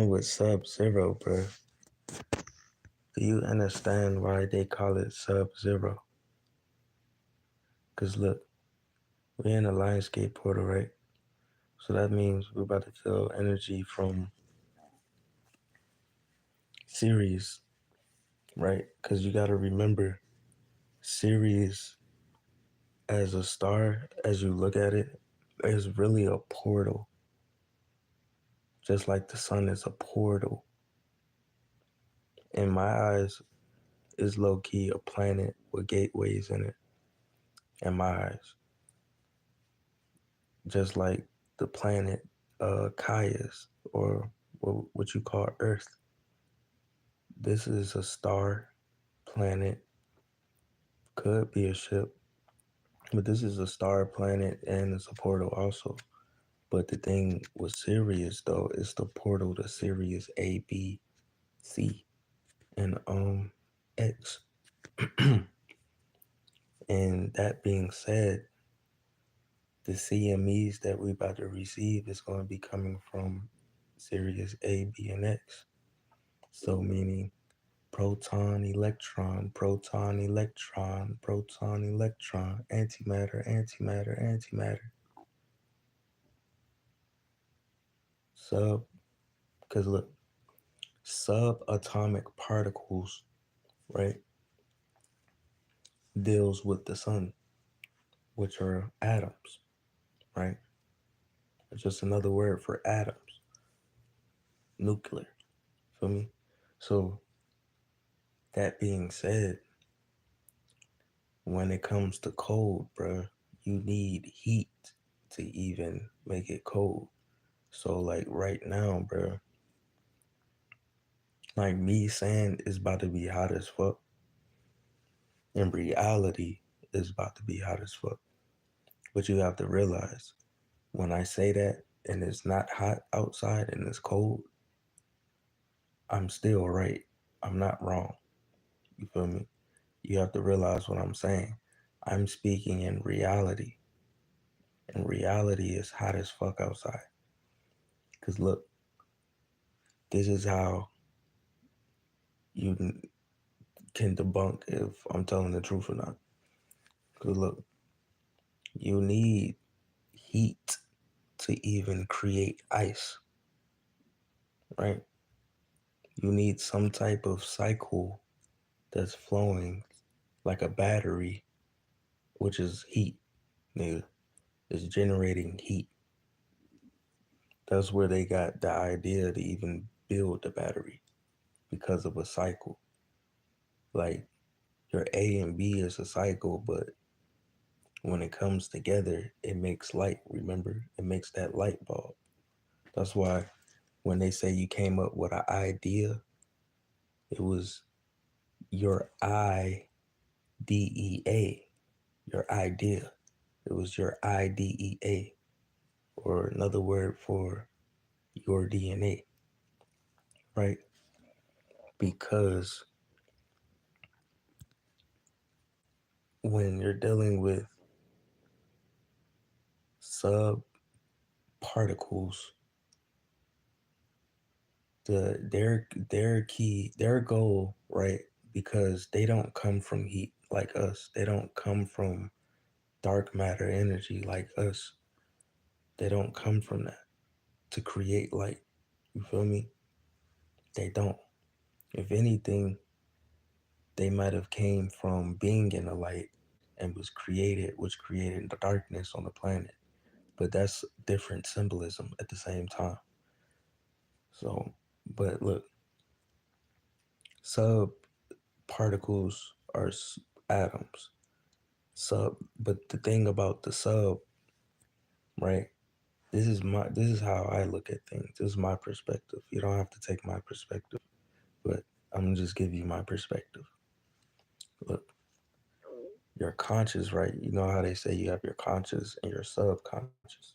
with Sub-Zero, bro. Do you understand why they call it Sub-Zero? Because look, we're in a Lionsgate portal, right? So that means we're about to feel energy from Sirius, right? Because you got to remember, Sirius as a star, as you look at it, is really a portal. Just like the sun is a portal. In my eyes, is low key a planet with gateways in it. In my eyes, just like the planet Caius, or what you call Earth. This is a star, planet, could be a ship, but this is a star, planet, and it's a portal also. But the thing with Sirius though is the portal to Sirius A, B, C, and X. And that being said, the CMEs that we about to receive is going to be coming from Sirius A, B, and X. So meaning proton, electron, proton, electron, proton, electron, antimatter, antimatter, antimatter. Sub, because look, subatomic particles, right, deals with the sun, which are atoms, right? It's just another word for atoms, nuclear. Feel me? So that being said, when it comes to cold, bruh, you need heat to even make it cold. So like right now, bruh, like me saying it's about to be hot as fuck, in reality, it's about to be hot as fuck. But you have to realize when I say that and it's not hot outside and it's cold, I'm still right. I'm not wrong. You feel me? You have to realize what I'm saying. I'm speaking in reality. And reality is hot as fuck outside. Because look, this is how you can debunk if I'm telling the truth or not. Because look, you need heat to even create ice, right? You need some type of cycle that's flowing like a battery, which is heat, nigga. It's generating heat. That's where they got the idea to even build the battery because of a cycle. Like your A and B is a cycle, but when it comes together, it makes light. Remember, it makes that light bulb. That's why when they say you came up with an idea, it was your IDEA, your idea. It was your IDEA, or another word for your DNA, right? Because when you're dealing with subparticles, their goal, right? Because they don't come from heat like us. They don't come from dark matter energy like us. They don't come from that to create light. You feel me? They don't. If anything, they might have came from being in the light and which created the darkness on the planet. But that's different symbolism at the same time. So, but look, sub particles are atoms. But the thing about the sub, right? This is how I look at things. This is my perspective. You don't have to take my perspective, but I'm gonna just give you my perspective. Look, your conscious, right? You know how they say you have your conscious and your subconscious.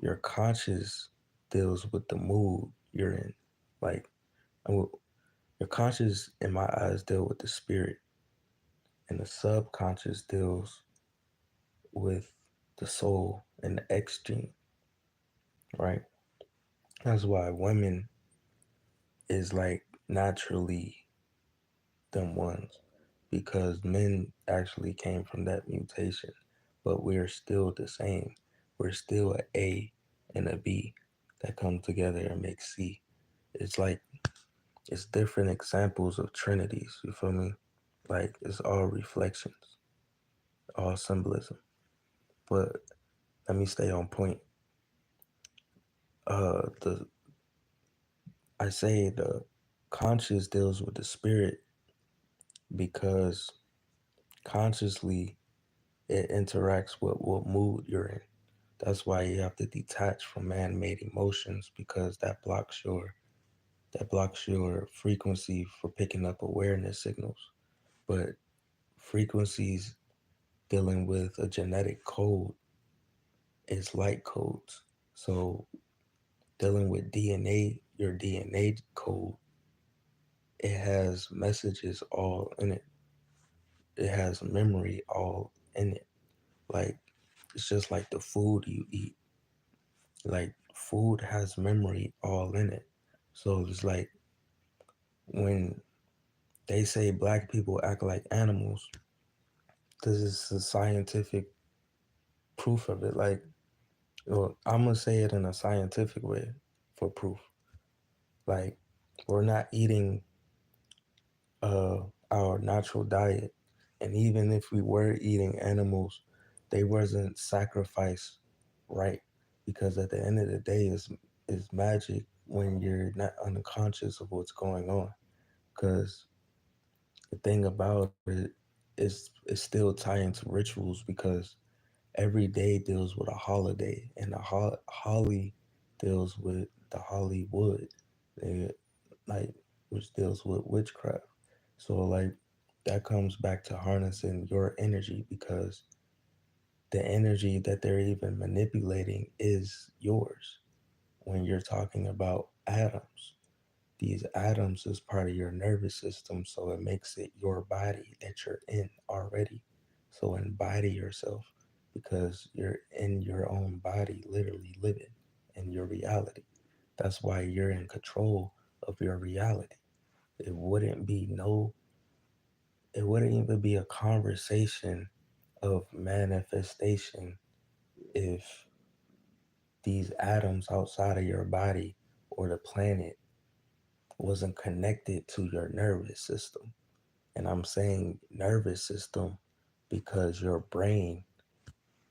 Your conscious deals with the mood you're in. Like, your conscious, in my eyes, deal with the spirit, and the subconscious deals with the soul and the X gene, right? That's why women is like naturally them ones because men actually came from that mutation, but we're still the same. We're still a A and a B that come together and make C. It's like it's different examples of trinities, you feel me? Like it's all reflections, all symbolism. But let me stay on point. The I say the conscious deals with the spirit because consciously it interacts with what mood you're in. That's why you have to detach from man-made emotions because that blocks your frequency for picking up awareness signals. But frequencies dealing with a genetic code is light codes. So dealing with DNA, your DNA code, it has messages all in it. It has memory all in it. Like it's just like the food you eat. Like food has memory all in it. So it's like when they say black people act like animals, this is a scientific proof of it. Like, well, I'm gonna say it in a scientific way for proof. Like, we're not eating uh our natural diet, and even if we were eating animals, they wasn't sacrificed right because at the end of the day, is magic when you're not unconscious of what's going on. Because the thing about it is still tied into rituals because every day deals with a holiday, and the holly deals with the Hollywood, eh, like which deals with witchcraft. So like that comes back to harnessing your energy because the energy that they're even manipulating is yours when you're talking about atoms. These atoms is part of your nervous system, so it makes it your body that you're in already. So embody yourself because you're in your own body, literally living in your reality. That's why you're in control of your reality. It wouldn't be no, it wouldn't even be a conversation of manifestation if these atoms outside of your body or the planet wasn't connected to your nervous system. And I'm saying nervous system because your brain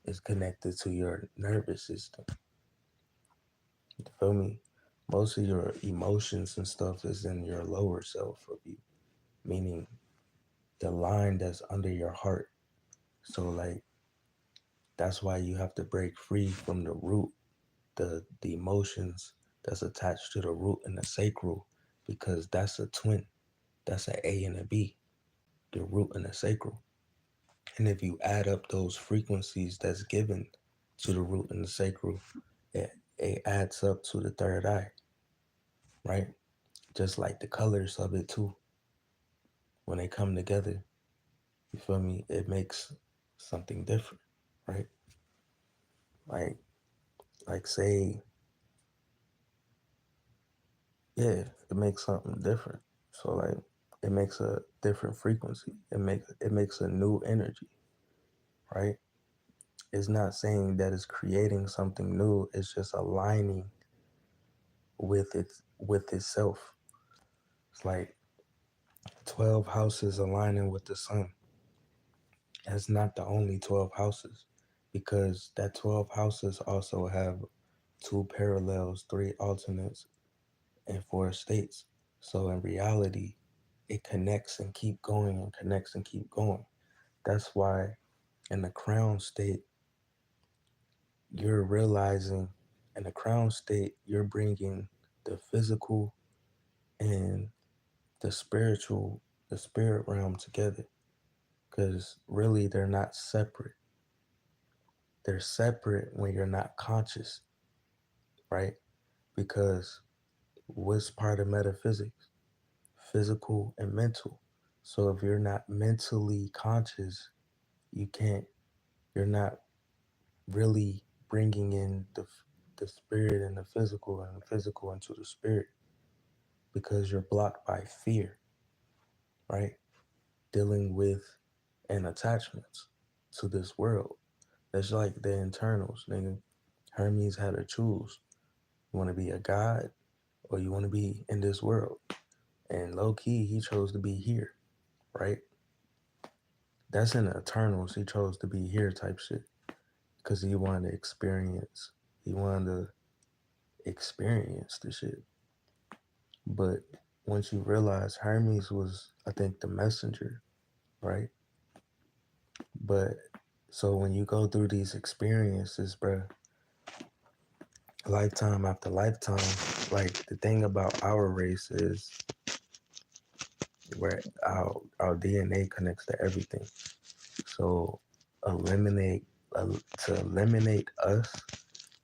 is connected to your nervous system. You feel me? Most of your emotions and stuff is in your lower self of you, meaning the line that's under your heart. So like that's why you have to break free from the root, the emotions that's attached to the root and the sacral, because that's a twin. That's an A and a B, the root and the sacral. And if you add up those frequencies that's given to the root and the sacral, it adds up to the third eye, right? Just like the colors of it too. When they come together, you feel me? It makes something different, right? Like like say, yeah, it makes something different. So like it makes a different frequency. It makes a new energy, right? It's not saying that it's creating something new. It's just aligning with itself. It's like 12 houses aligning with the sun. That's not the only 12 houses because that 12 houses also have two parallels, three alternates, and four states. So in reality, it connects and keep going and connects and keep going. That's why in the crown state, you're realizing in the crown state, you're bringing the physical and the spiritual, the spirit realm together because really they're not separate. They're separate when you're not conscious, right? Because what's part of metaphysics? Physical and mental. So if you're not mentally conscious, you can't, you're not really bringing in the spirit and the physical and the physical into the spirit. because you're blocked by fear, right? Dealing with and attachments to this world. That's like the internals, nigga. Hermes had to choose. You want to be a god or you want to be in this world? And low key, he chose to be here, right? That's in the Eternals. He chose to be here type shit because he wanted to experience. He wanted to experience the shit. But once you realize Hermes was, I think, the messenger, right? But so when you go through these experiences, bro, lifetime after lifetime, like the thing about our race is where our DNA connects to everything. So eliminate to eliminate us,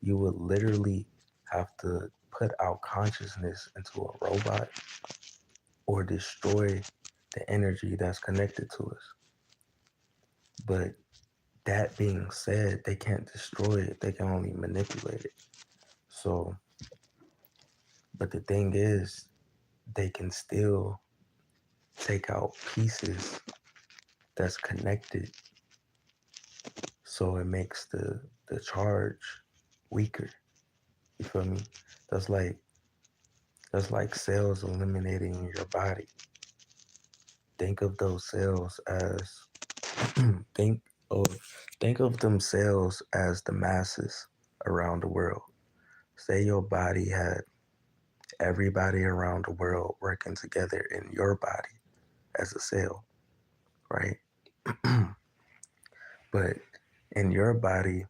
you would literally have to put our consciousness into a robot or destroy the energy that's connected to us. But that being said, they can't destroy it, they can only manipulate it. So, but the thing is, they can still take out pieces that's connected so it makes the charge weaker. You feel me? That's like that's like cells eliminating your body. Think of those cells as think of think of them cells as the masses around the world. Say your body had everybody around the world working together in your body as a cell, right? But in your body,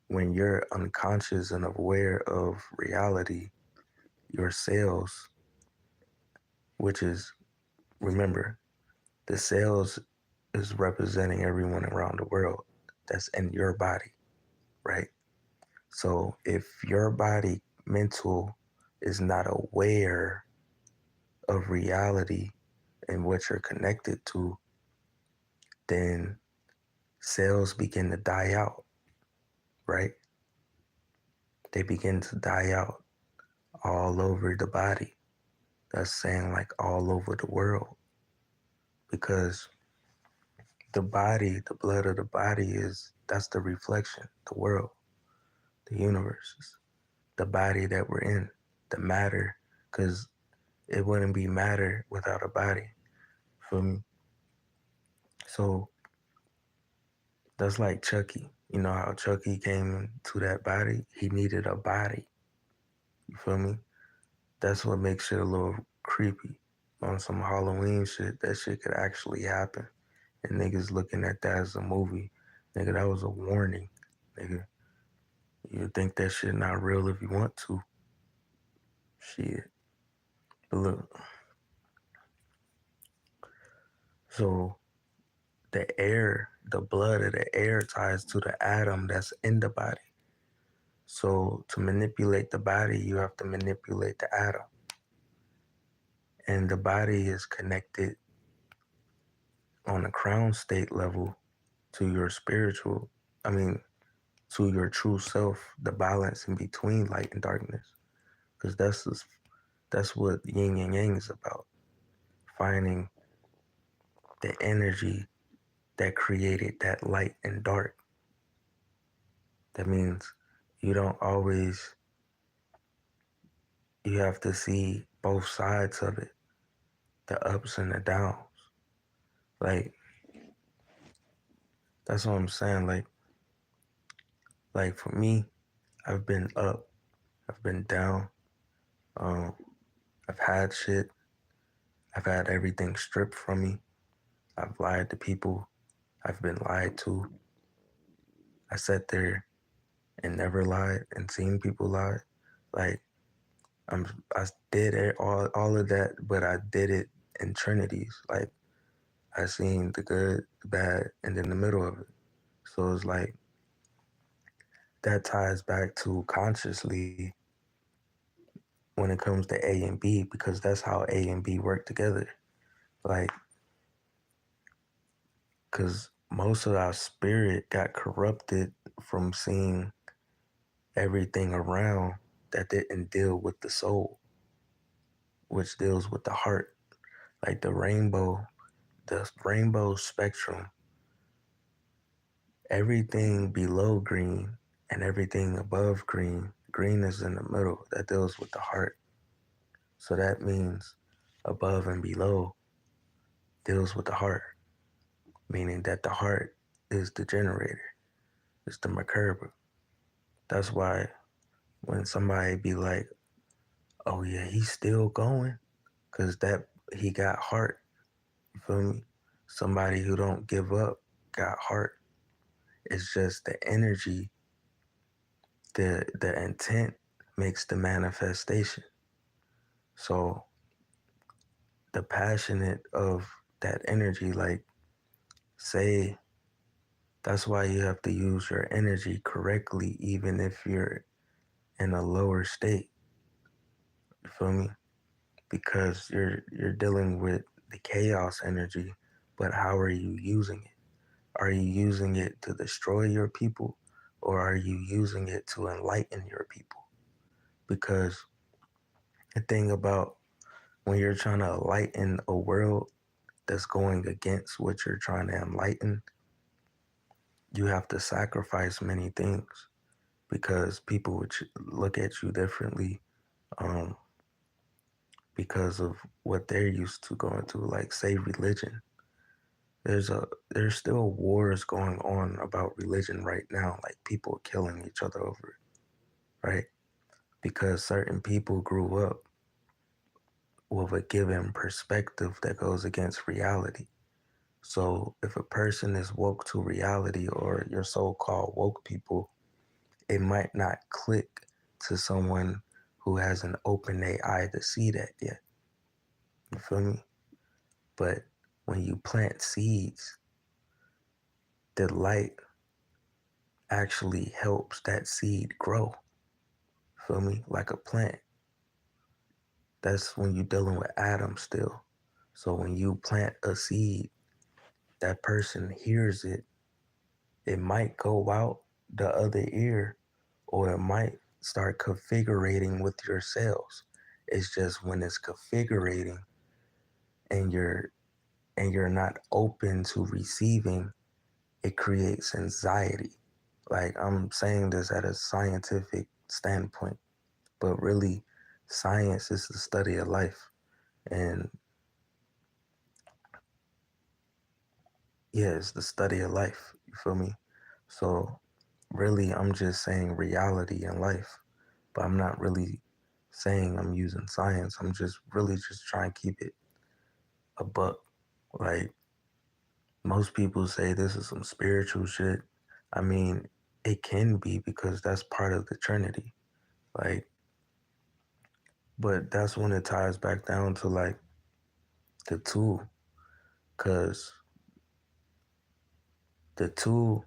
when you're unconscious and aware of reality, your cells, which is, remember, the cells is representing everyone around the world that's in your body, right? So if your body mental is not aware of reality and what you're connected to, then cells begin to die out, right? They begin to die out all over the body. That's saying like all over the world because the body, the blood of the body that's the reflection, the world, the universe, the body that we're in, the matter, because it wouldn't be matter without a body. Feel me? So that's like Chucky. You know how Chucky came to that body? He needed a body. You feel me? That's what makes shit a little creepy. On some Halloween shit, that shit could actually happen. And niggas looking at that as a movie. Nigga, that was a warning. Nigga, you think that shit not real if you want to. Shit. But look, so the air, the blood of the air ties to the atom that's in the body. So to manipulate the body, you have to manipulate the atom. And the body is connected on a crown state level to your spiritual, I mean, to your true self, the balance in between light and darkness. Because that's what yin and yang is about. Finding the energy that created that light and dark. That means you don't always, you have to see both sides of it, the ups and the downs. Like, that's what I'm saying. Like for me, I've been up, I've been down, um, I've had shit, I've had everything stripped from me, I've lied to people, I've been lied to. I sat there and never lied and seen people lie. Like I did all of that, but I did it in trinities. Like I seen the good, the bad, and then the middle of it. So it's like that ties back to consciously when it comes to A and B because that's how A and B work together. Like, because most of our spirit got corrupted from seeing everything around that didn't deal with the soul. which deals with the heart. Like the rainbow spectrum, everything below green and everything above green, green is in the middle, that deals with the heart. So that means above and below deals with the heart, meaning that the heart is the generator, it's the Merkaba. That's why when somebody be like, oh yeah, he's still going, cause that he got heart. You feel me? Somebody who don't give up got heart. It's just the energy, the intent makes the manifestation. So the passionate of that energy, like say, that's why you have to use your energy correctly, even if you're in a lower state. You feel me? Because you're dealing with the chaos energy, but how are you using it? Are you using it to destroy your people, or are you using it to enlighten your people? Because the thing about when you're trying to enlighten a world that's going against what you're trying to enlighten, you have to sacrifice many things because people would look at you differently, um, because of what they're used to going through. Like say religion, there's still wars going on about religion right now. Like people killing each other over it, right? Because certain people grew up with a given perspective that goes against reality. So if a person is woke to reality, or your so-called woke people, it might not click to someone who hasn't opened their eye to see that yet. You feel me? But when you plant seeds, the light actually helps that seed grow. Feel me? Like a plant. That's when you're dealing with atoms still. So when you plant a seed, that person hears it. It might go out the other ear, or it might start configurating with your cells. It's just when it's configurating and you're not open to receiving, it creates anxiety. Like I'm saying this at a scientific standpoint, but really science is the study of life. And yeah, it's the study of life. You feel me? So really I'm just saying reality in life, but I'm not really saying I'm using science. I'm just really just trying to keep it a buck. Like most people say this is some spiritual shit. I mean, it can be because that's part of the Trinity. Like, but that's when it ties back down to like the tool, because the tool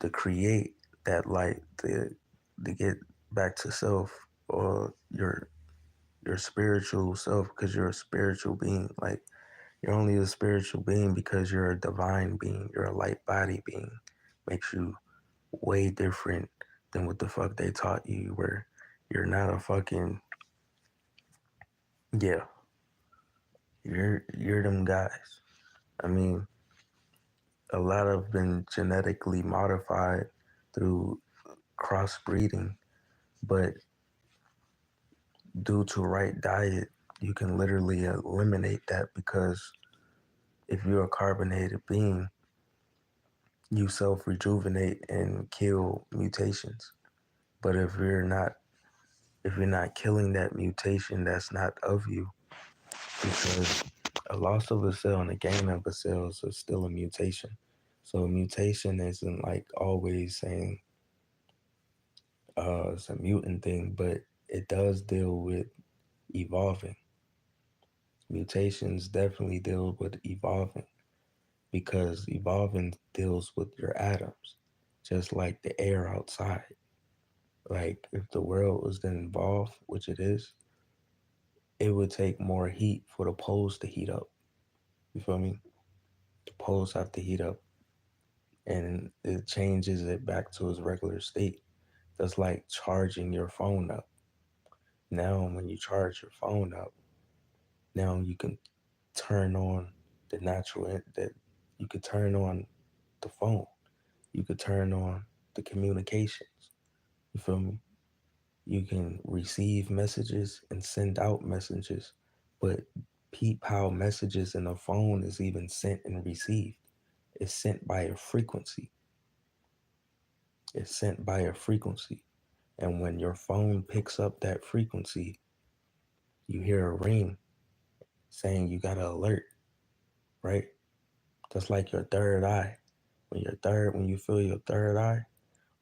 to create that light, to get back to self, or your spiritual self, because you're a spiritual being. Like you're only a spiritual being because you're a divine being. You're a light body being. Makes you way different than what the fuck they taught you. Where you're not a fucking, yeah. You're them guys. I mean, a lot have been genetically modified through crossbreeding, but due to right diet, you can literally eliminate that, because if you're a carbonated being, you self rejuvenate and kill mutations. But if you're not killing that mutation that's not of you, because a loss of a cell and a gain of a cell is still a mutation. So a mutation isn't like always saying it's a mutant thing, but it does deal with evolving. Mutations definitely deal with evolving, because evolving deals with your atoms, just like the air outside. Like if the world was to evolve, which it is, it would take more heat for the poles to heat up. You feel me? The poles have to heat up, and it changes it back to its regular state. That's like charging your phone up. Now, when you charge your phone up, Now you can turn on the that you could turn on the phone. You could turn on the communications. You feel me? You can receive messages and send out messages, but peep how messages in a phone is even sent and received. It's sent by a frequency. It's sent by a frequency. And when your phone picks up that frequency, you hear a ring saying you got an alert, right? That's like your third eye. When you feel your third eye,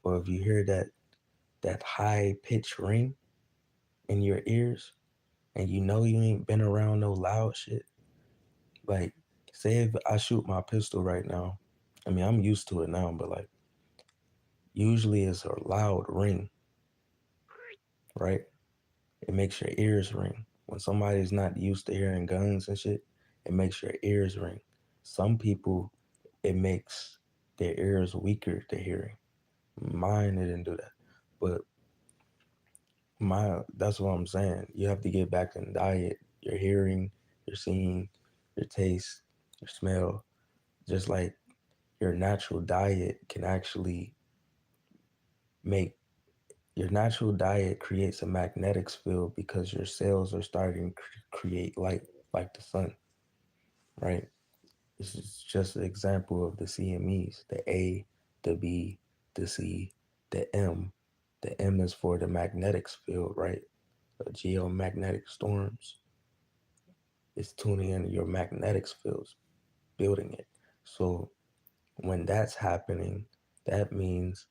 or if you hear that high pitched ring in your ears, and you know you ain't been around no loud shit. Like, say if I shoot my pistol right now, I mean I'm used to it now, but like usually it's a loud ring, right? It makes your ears ring. When somebody's not used to hearing guns and shit, it makes your ears ring. Some people, it makes their ears weaker to hearing. Mine it didn't do that. But that's what I'm saying. You have to get back in diet. Your hearing, your seeing, your taste, your smell. Just like your natural diet can actually make your natural diet creates a magnetic field because your cells are starting to create light like the sun, right? This is just an example of the CMEs, the A, the B, the C, the M. The M is for the magnetic field, right? The geomagnetic storms. It's tuning into your magnetic fields, building it. So when that's happening, that means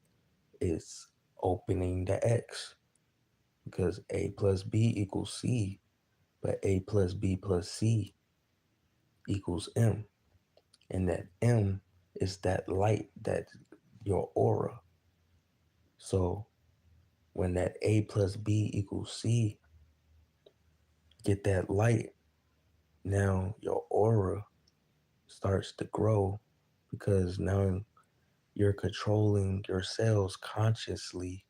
it's opening the X because A plus B equals C, but A plus B plus C equals M. And that M is that light, that your aura. So when that A plus B equals C, get that light, now your aura starts to grow because now you're controlling your cells consciously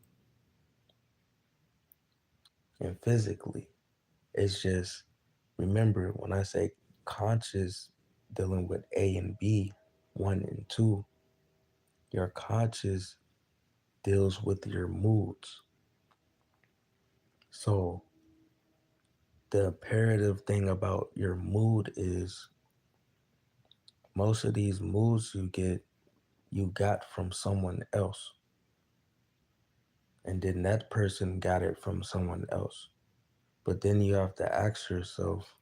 and physically. It's just, remember when I say conscious, dealing with A and B, one and two, your conscious deals with your moods. So the imperative thing about your mood is most of these moods you got from someone else. And then that person got it from someone else. But then you have to ask yourself,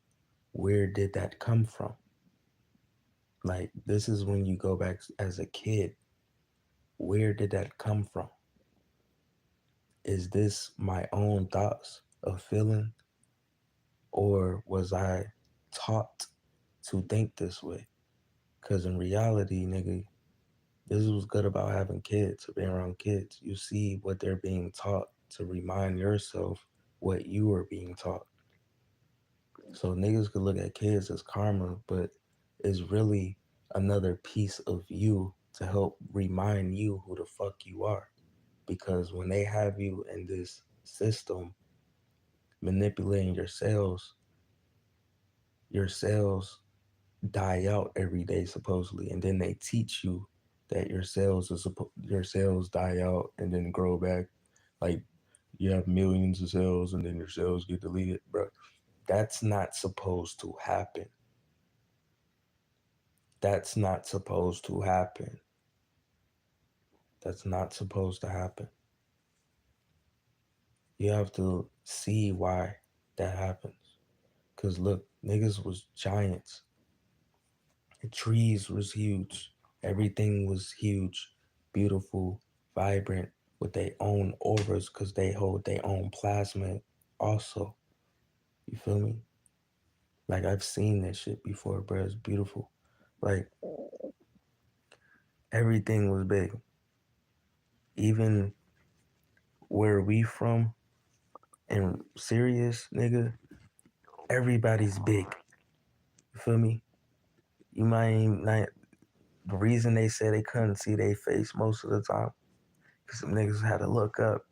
where did that come from? Like, this is when you go back as a kid. Where did that come from? Is this my own thoughts of feeling? Or was I taught to think this way? Because in reality, nigga, this is what's good about having kids or being around kids. You see what they're being taught to remind yourself what you are being taught. So niggas could look at kids as karma, but it's really another piece of you to help remind you who the fuck you are. Because when they have you in this system manipulating your cells die out every day supposedly, and then they teach you that your cells die out and then grow back. Like you have millions of cells and then your cells get deleted, bro. That's not supposed to happen. That's not supposed to happen. That's not supposed to happen. You have to see why that happens. Cause look, niggas was giants. The trees was huge. Everything was huge, beautiful, vibrant, with their own auras because they hold their own plasma also. You feel me? Like I've seen that shit before, bro. It's beautiful. Like everything was big. Even where we from in Sirius, nigga, everybody's big. You feel me? You might ain't not the reason they said they couldn't see their face most of the time, because some niggas had to look up.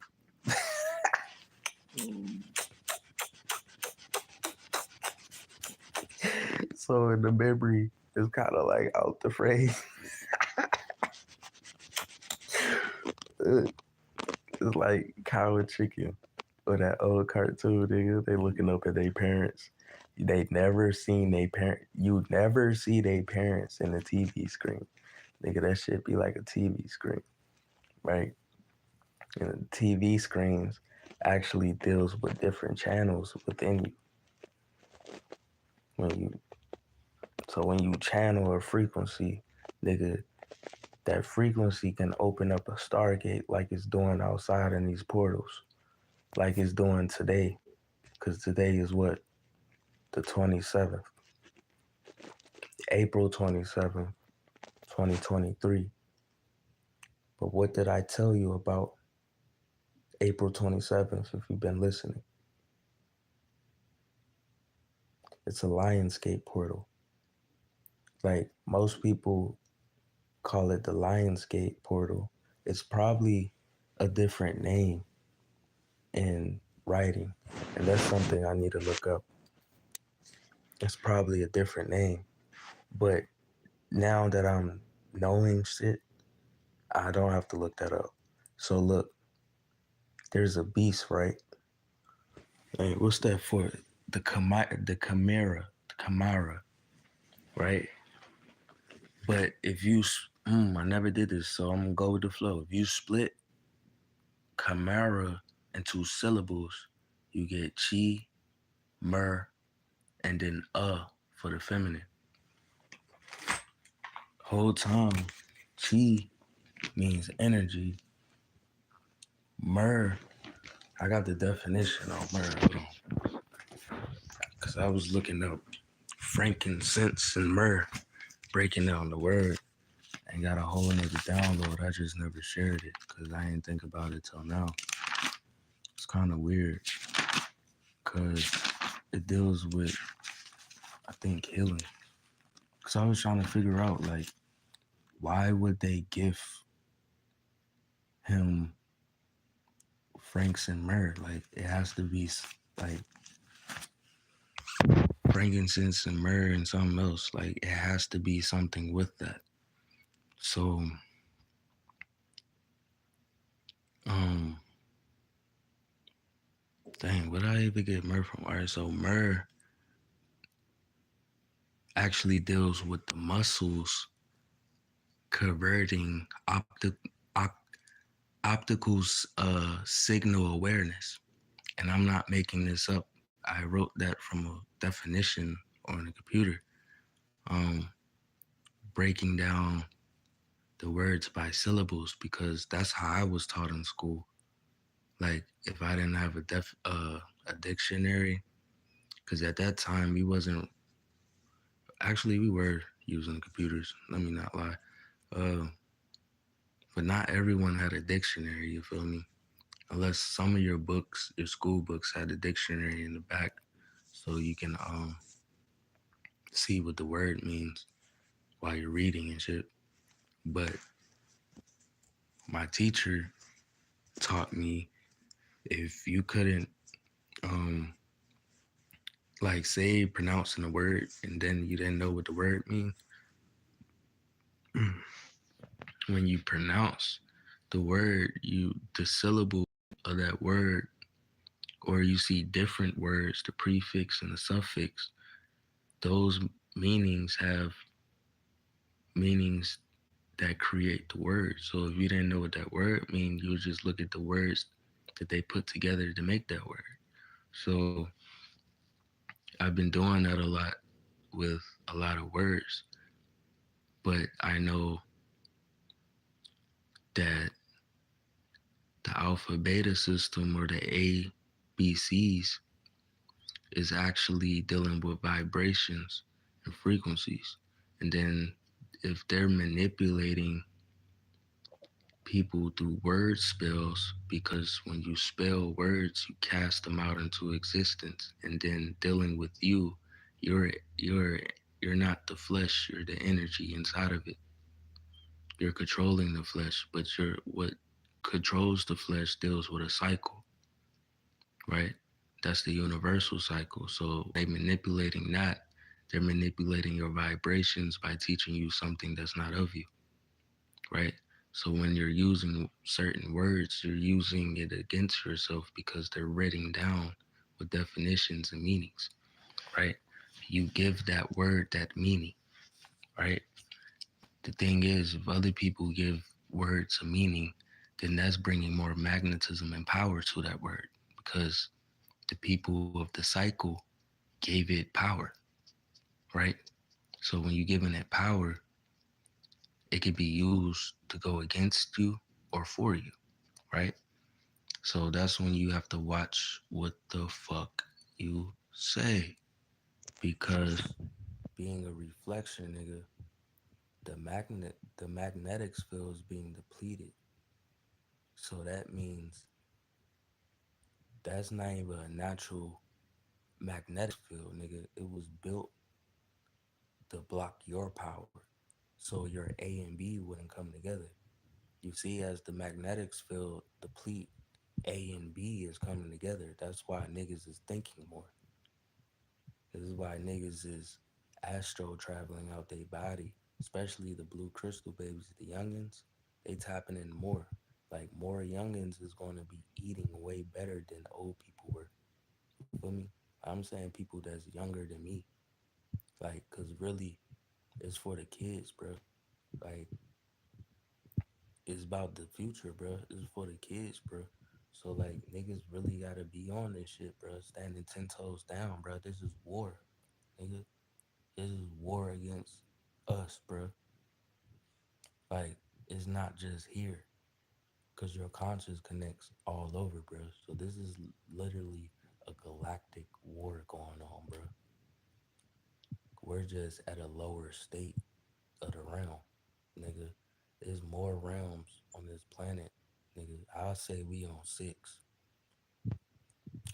So in the memory is kind of like out the frame. It's like cow and chicken or that old cartoon, nigga. They looking up at their parents. They never seen their parent. You never see their parents in the TV screen. Nigga, that shit be like a TV screen, right? And TV screens actually deals with different channels within you. When you when you channel a frequency, nigga, that frequency can open up a stargate like it's doing outside in these portals, like it's doing today. Cause today is what? The 27th, April 27th, 2023. But what did I tell you about April 27th if you've been listening? It's a Lionsgate portal. Like most people call it the Lionsgate portal. It's probably a different name in writing. And that's something I need to look up. It's probably a different name. But now that I'm knowing shit, I don't have to look that up. So look, there's a beast, right? Hey, what's that for? The Chimera, right? But if you, I never did this, so I'm gonna go with the flow. If you split Chimera into syllables, you get chi, mer, and then for the feminine. Whole time, chi means energy. Mer, I got the definition on mer. Hold on. Because I was looking up frankincense and myrrh, breaking down the word, and got a whole nother download. I just never shared it because I didn't think about it till now. It's kind of weird because it deals with, I think, healing. Because I was trying to figure out, like, why would they give him franks and myrrh? Like, it has to be, like, frankincense and myrrh and something else. Like, it has to be something with that. So, dang, where did I even get myrrh from? All right, so myrrh actually deals with the muscles converting optical signal awareness. And I'm not making this up. I wrote that from a definition on the computer, um, breaking down the words by syllables because that's how I was taught in school. Like if I didn't have a dictionary, because at that time we were using computers. Let me not lie. Uh, but not everyone had a dictionary. You feel me? Unless some of your books, your school books, had a dictionary in the back, so you can see what the word means while you're reading and shit. But my teacher taught me if you couldn't like say pronouncing a word and then you didn't know what the word means, when you pronounce the word, the syllable of that word, or you see different words, the prefix and the suffix, those meanings have meanings that create the word. So if you didn't know what that word means, you would just look at the words that they put together to make that word. So I've been doing that a lot with a lot of words, but I know that the alpha beta system or the ABCs is actually dealing with vibrations and frequencies. And then if they're manipulating people through word spells, because when you spell words you cast them out into existence, and then dealing with you're you're you're not the flesh, you're the energy inside of it. You're controlling the flesh, but what controls the flesh deals with a cycle, right? That's the universal cycle. So they manipulating that, They're manipulating your vibrations by teaching you something that's not of you, right? So when you're using certain words, you're using it against yourself because they're written down with definitions and meanings, right? You give that word that meaning, right? The thing is, if other people give words a meaning, then that's bringing more magnetism and power to that word because the people of the cycle gave it power, right? So when you're giving it power, it could be used to go against you or for you, right? So that's when you have to watch what the fuck you say because being a reflection, nigga, the magnetics field is being depleted. So that means that's not even a natural magnetic field, nigga. It was built to block your power. So your A and B wouldn't come together. You see, as the magnetics field deplete, A and B is coming together. That's why niggas is thinking more. This is why niggas is astro traveling out their body, especially the blue crystal babies, the youngins. They tapping in more. Like more youngins is going to be eating way better than old people were. You feel me? I'm saying people that's younger than me. Like, cause really, it's for the kids, bro. Like, it's about the future, bro. It's for the kids, bro. So like, niggas really gotta be on this shit, bro. Standing 10 toes down, bro. This is war, nigga. This is war against us, bro. Like, it's not just here, cause your conscience connects all over, bro. So this is literally a galactic war going on, bro. We're just at a lower state of the realm, nigga. There's more realms on this planet, nigga. I'll say we on six,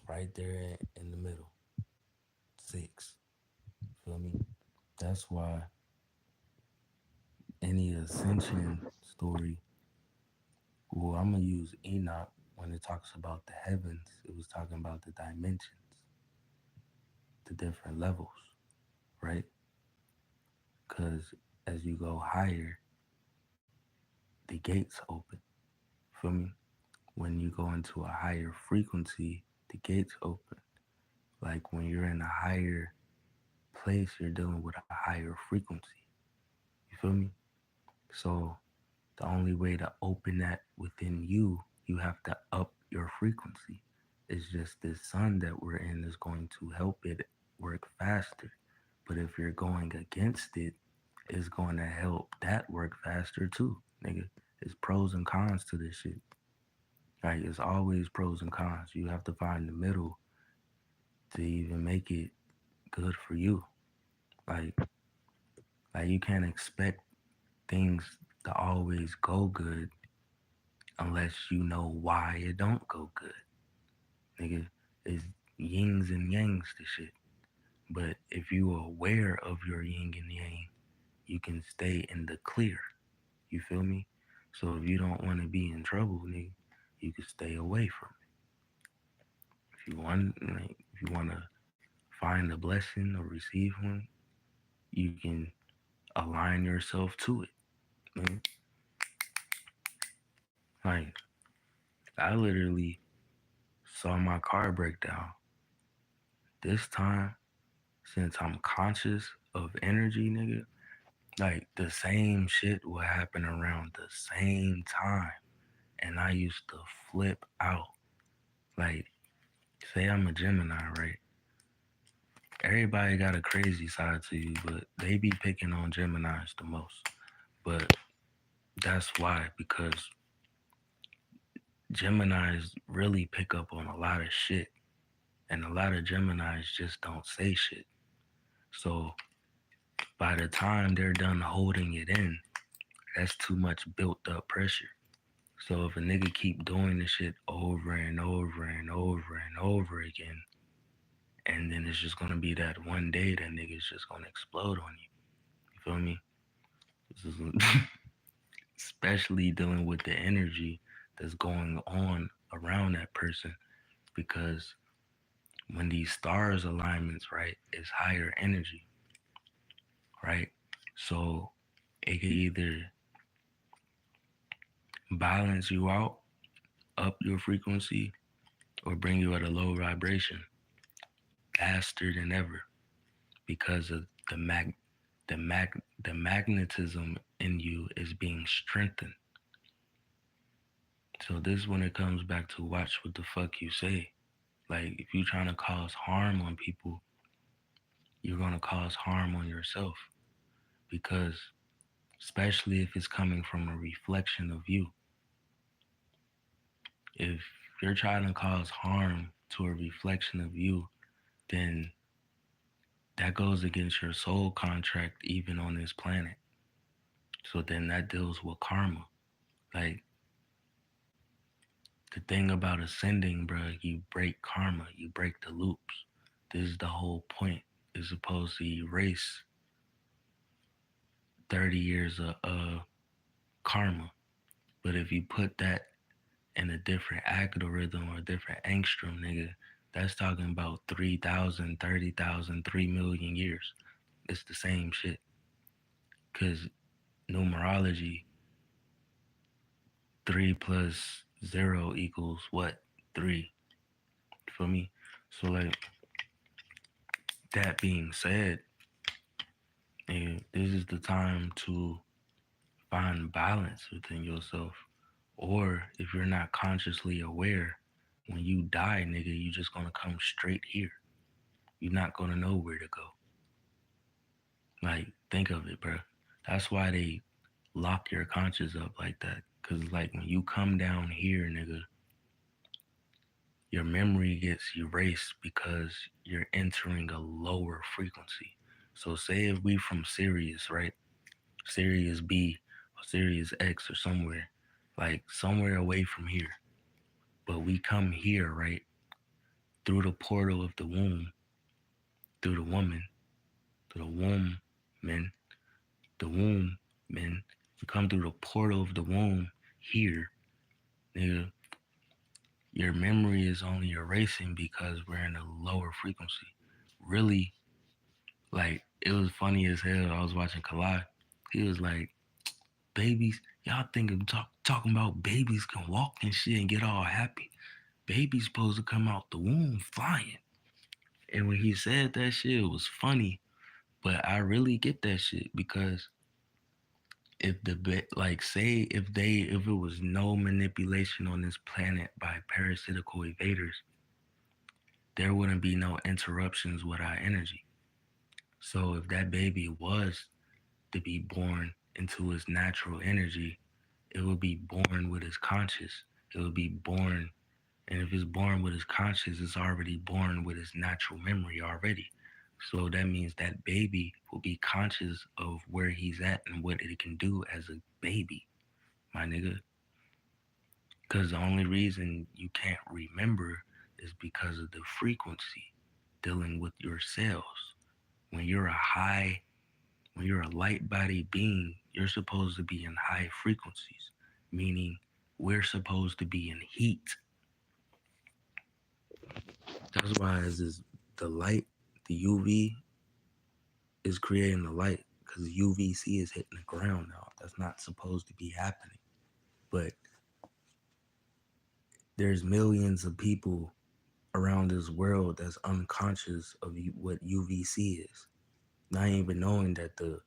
right there in the middle. Six. Feel me? That's why any ascension story, well, I'm gonna use Enoch when it talks about the heavens. It was talking about the dimensions, the different levels, right? Because as you go higher, the gates open. Feel me? When you go into a higher frequency, the gates open. Like when you're in a higher place, you're dealing with a higher frequency. You feel me? So the only way to open that within you, you have to up your frequency. It's just this sun that we're in is going to help it work faster. But if you're going against it, it's going to help that work faster too, nigga. It's pros and cons to this shit. Like it's always pros and cons. You have to find the middle to even make it good for you. Like like you can't expect things to always go good unless you know why it don't go good. Nigga, it's yings and yangs to shit. But if you are aware of your yin and yang, you can stay in the clear. You feel me? So if you don't want to be in trouble, nigga, you can stay away from it. If you want to find a blessing or receive one, you can align yourself to it. Man. Like I literally saw my car break down. This time, since I'm conscious of energy, nigga, like the same shit will happen around the same time. And I used to flip out. Like, say I'm a Gemini, right? Everybody got a crazy side to you, but they be picking on Geminis the most. But that's why, because Geminis really pick up on a lot of shit. And a lot of Geminis just don't say shit. So by the time they're done holding it in, that's too much built up pressure. So if a nigga keep doing this shit over and over and over and over again, and then it's just gonna be that one day that nigga's just gonna explode on you. You feel me? This is especially dealing with the energy that's going on around that person because when these stars alignments, right, is higher energy. right? So it could either balance you out, up your frequency, or bring you at a low vibration faster than ever because of the magnetism in you is being strengthened. So this when it comes back to watch what the fuck you say. Like if you're trying to cause harm on people, you're gonna cause harm on yourself because especially if it's coming from a reflection of you. If you're trying to cause harm to a reflection of you, then that goes against your soul contract even on this planet. So then that deals with karma. Like the thing about ascending, bro, you break karma, you break the loops. This is the whole point. It's supposed to erase 30 years of karma. But if you put that in a different algorithm or a different angstrom, nigga, that's talking about 3,000, 30,000, 3,000,000 years. It's the same shit. Because numerology, 3 plus 0 equals what? 3. For me. So, like, that being said, this is the time to find balance within yourself. Or if you're not consciously aware, when you die, nigga, you just gonna come straight here. You're not gonna know where to go. Like, think of it, bro. That's why they lock your conscious up like that. Cause like when you come down here, nigga, your memory gets erased because you're entering a lower frequency. So say if we from Sirius, right? Sirius B or Sirius X or somewhere, like somewhere away from here. But we come here, right? Through the portal of the womb, through the woman, through the womb, men, the womb, men. We come through the portal of the womb here, nigga. Your memory is only erasing because we're in a lower frequency. Really, like, it was funny as hell. I was watching Kalai. He was like, babies, y'all think of talking about babies can walk and shit and get all happy. Baby's supposed to come out the womb flying. And when he said that shit, it was funny. But I really get that shit because if like say if it was no manipulation on this planet by parasitical invaders, there wouldn't be no interruptions with our energy. So if that baby was to be born into his natural energy, it would be born with his conscious. It would be born, and if it's born with his conscious, it's already born with his natural memory already. So that means that baby will be conscious of where he's at and what it can do as a baby, my nigga. Because the only reason you can't remember is because of the frequency dealing with your cells. When you're a high, when you're a light body being, you're supposed to be in high frequencies, meaning we're supposed to be in heat. That's why the light, the UV is creating the light because UVC is hitting the ground now. That's not supposed to be happening. But there's millions of people around this world that's unconscious of what UVC is, not even knowing that the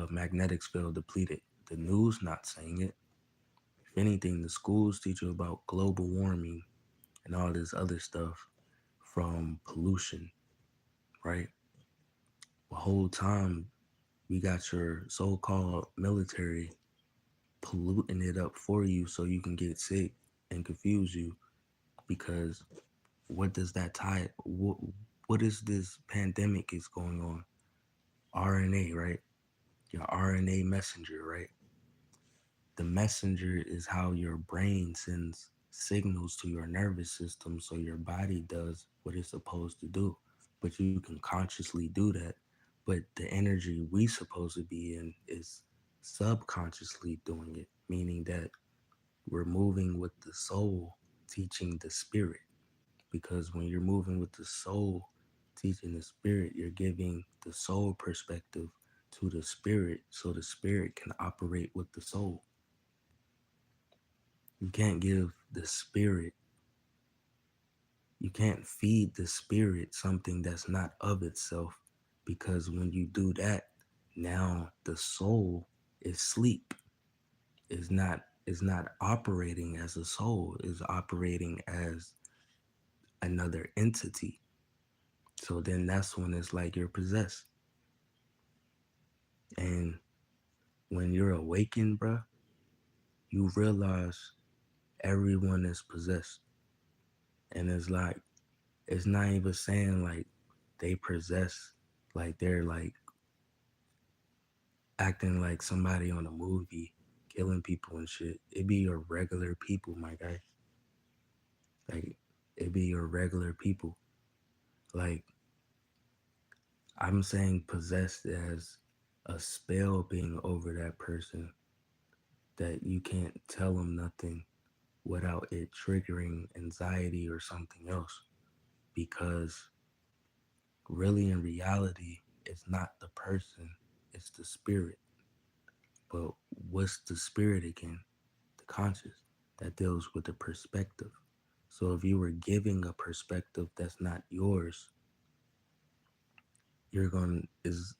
magnetic field depleted. The news not saying it. If anything, the schools teach you about global warming and all this other stuff from pollution, right? The whole time we got your so-called military polluting it up for you so you can get sick and confuse you because what does that tie what is this pandemic is going on? RNA, right? Your RNA messenger, right? The messenger is how your brain sends signals to your nervous system so your body does what it's supposed to do. But you can consciously do that. But the energy we supposed to be in is subconsciously doing it, meaning that we're moving with the soul teaching the spirit. Because when you're moving with the soul teaching the spirit, you're giving the soul perspective to the spirit so the spirit can operate with the soul. You can't give the spirit, you can't feed the spirit something that's not of itself, because when you do that, now the soul is asleep, is not operating as a soul, is operating as another entity. So then that's when it's like you're possessed. And when you're awakened, bruh, you realize everyone is possessed. And it's like, it's not even saying like they possess, like they're like acting like somebody on a movie, killing people and shit. It be your regular people, my guy. Like, it be your regular people. Like, I'm saying possessed as a spell being over that person that you can't tell them nothing without it triggering anxiety or something else. Because really, in reality, it's not the person, it's the spirit. But what's the spirit again? The conscious that deals with the perspective. So if you were giving a perspective that's not yours, you're going to, is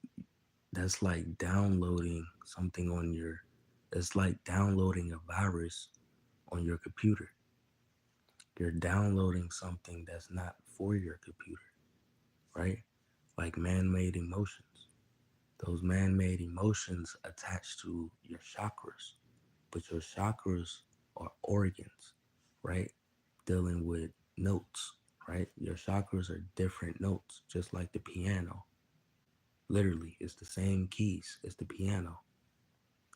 that's like downloading something on your, it's like downloading a virus on your computer. You're downloading something that's not for your computer, right? Like man-made emotions. Those man-made emotions attach to your chakras, but your chakras are organs, right? Dealing with notes, right? Your chakras are different notes, just like the piano. Literally, it's the same keys as the piano.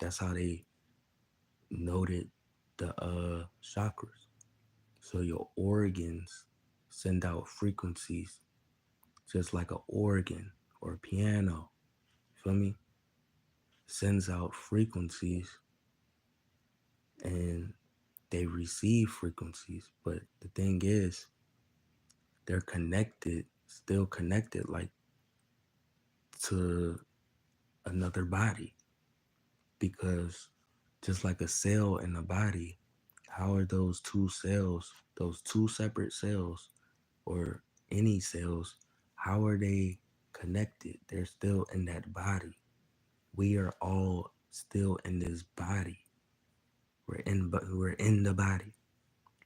That's how they noted the chakras. So your organs send out frequencies just like an organ or a piano. Feel me? Sends out frequencies and they receive frequencies. But the thing is, they're connected, still connected, like to another body. Because just like a cell in a body, how are those two cells, those two separate cells, or any cells, how are they connected? They're still in that body. We are all still in this body. We're in the body.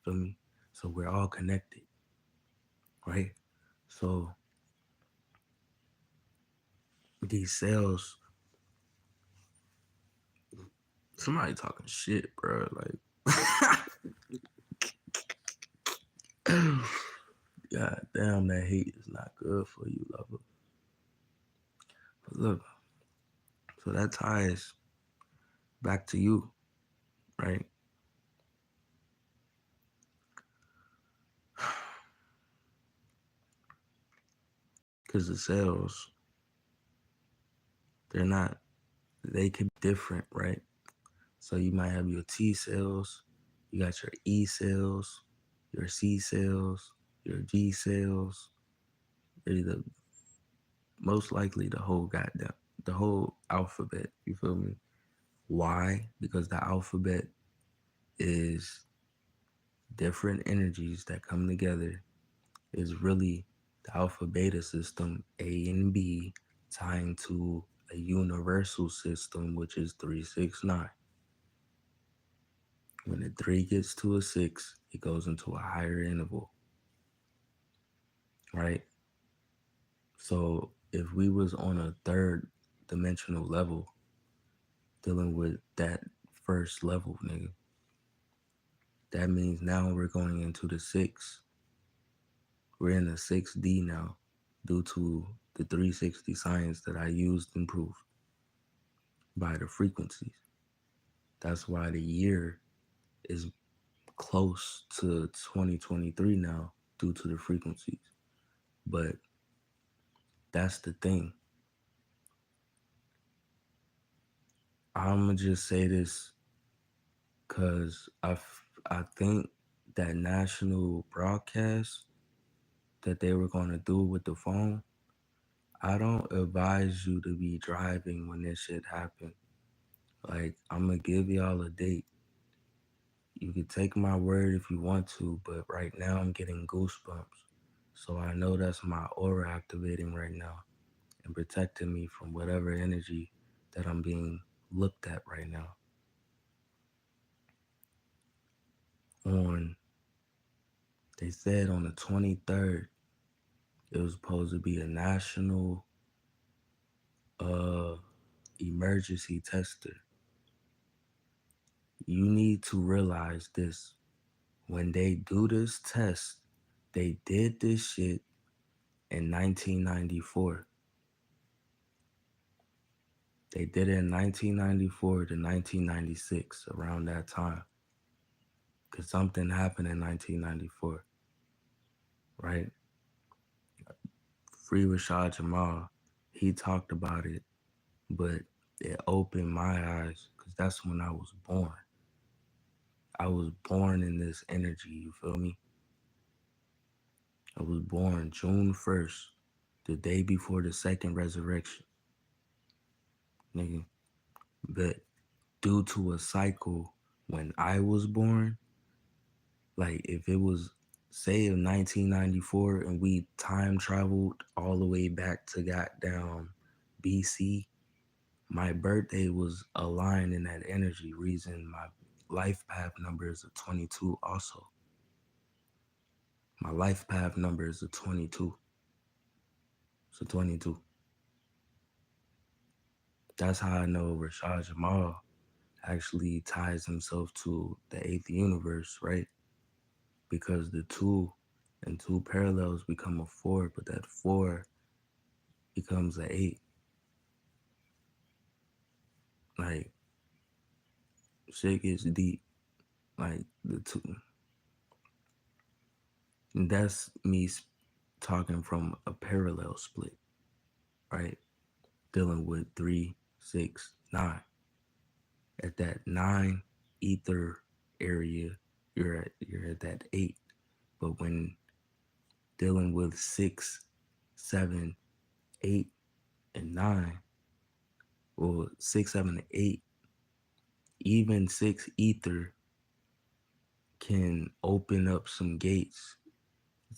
Feel me? So we're all connected, right? So these cells, somebody talking shit, bro. Like, God damn, that hate is not good for you, lover. But look, so that ties back to you, right? Because the cells, they're not, they could be different, right? So you might have your T cells, you got your E cells, your C cells, your G cells. They're the most likely the whole goddamn, the whole alphabet. You feel me? Why? Because the alphabet is different energies that come together. Is really the alpha beta system, A and B, tying to a universal system, which is 369. When the 3 gets to a 6, it goes into a higher interval, right? So if we was on a third dimensional level dealing with that first level, nigga, that means now we're going into the 6. We're in the 6D now due to the 360 science that I used and proved by the frequencies. That's why the year is close to 2023 now due to the frequencies. But that's the thing. I'm going to just say this because I think that national broadcast that they were going to do with the phone, I don't advise you to be driving when this shit happen. Like, I'm gonna give y'all a date. You can take my word if you want to, but right now I'm getting goosebumps. So I know that's my aura activating right now and protecting me from whatever energy that I'm being looked at right now. On, they said on the 23rd, it was supposed to be a national uh emergency tester. You need to realize this. When they do this test, they did this shit in 1994. They did it in 1994 to 1996, around that time. Because something happened in 1994, right? Free Rashad Jamal, he talked about it, but it opened my eyes because that's when I was born. I was born in this energy, you feel me? I was born June 1st, the day before the second resurrection, nigga. But due to a cycle, when I was born, like if it was, say, in 1994 and we time traveled all the way back to goddamn BC, my birthday was aligned in that energy. Reason my life path number is a 22 also. My life path number is a 22. So 22. That's how I know Rashad Jamal actually ties himself to the eighth universe, right? Because the two and two parallels become a four, but that four becomes a eight. Like, shit gets deep. Like the two, and that's me talking from a parallel split, right? Dealing with 3, 6, 9. At that 9 ether area, you're at that 8. But when dealing with 6, 7, 8, and 9, or 6, 7, 8, even 6 ether can open up some gates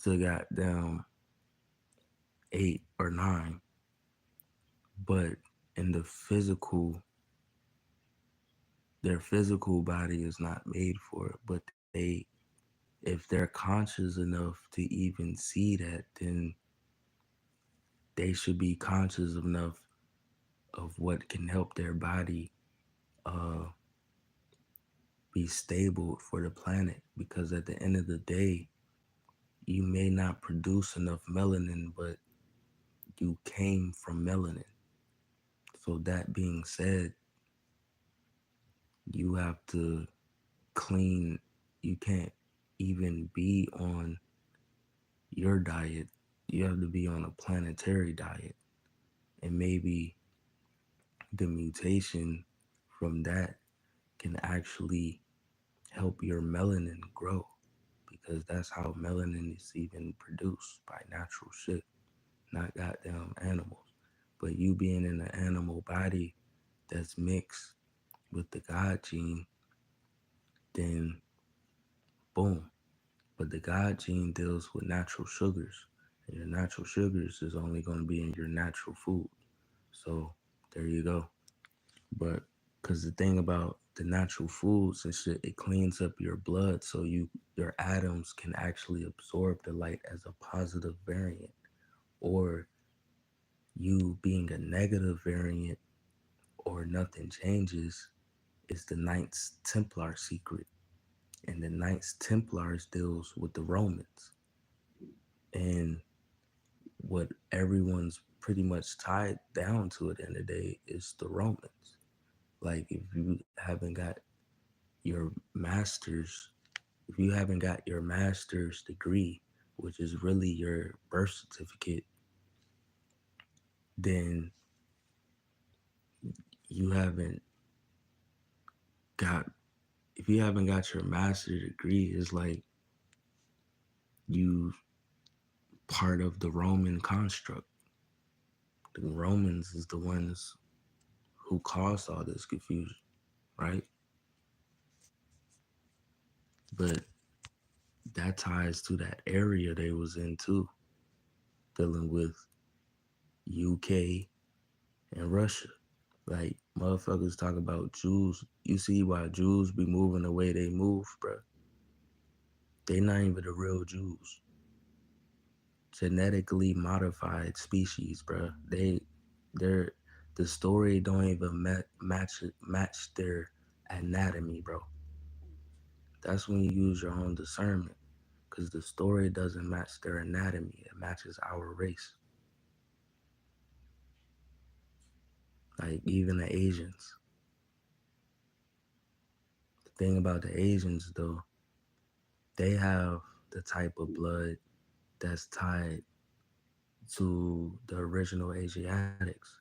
to goddamn 8 or 9. But in the physical, their physical body is not made for it. But if they're conscious enough to even see that, then they should be conscious enough of what can help their body uh, be stable for the planet. Because at the end of the day, you may not produce enough melanin, but you came from melanin. So that being said, you have to clean. You can't even be on your diet. You have to be on a planetary diet. And maybe the mutation from that can actually help your melanin grow, because that's how melanin is even produced, by natural shit, not goddamn animals. But you being in an animal body that's mixed with the God gene, then boom. But the God gene deals with natural sugars, and your natural sugars is only going to be in your natural food. So there you go. But because the thing about the natural foods and shit, it cleans up your blood, so your atoms can actually absorb the light as a positive variant, or you being a negative variant, or nothing changes, is the Knights Templar secret. And the Knights Templars deals with the Romans. And what everyone's pretty much tied down to at the end of the day is the Romans. Like, master's, if you haven't got your master's degree, which is really your birth certificate, then you haven't got, if you haven't got your master's degree, it's like you part of the Roman construct. The Romans is the ones who caused all this confusion, right? But that ties to that area they was in too, dealing with UK and Russia. Like motherfuckers talk about Jews. You see why Jews be moving the way they move, bro. They not even the real Jews. Genetically modified species, bro. They're the story don't even match their anatomy, bro. That's when you use your own discernment, because the story doesn't match their anatomy. It matches our race. Like even the Asians. The thing about the Asians though, they have the type of blood that's tied to the original Asiatics,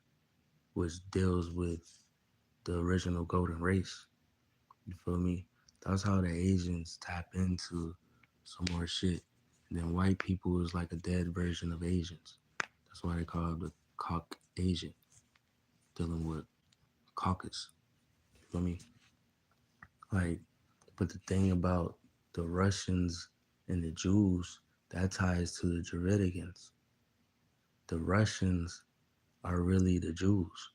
which deals with the original golden race. You feel me? That's how the Asians tap into some more shit. And then white people is like a dead version of Asians. That's why they call it the Caucasian, dealing with Caucasus. You feel me? Like, but the thing about the Russians and the Jews, that ties to the Dravidians. The Russians are really the Jews,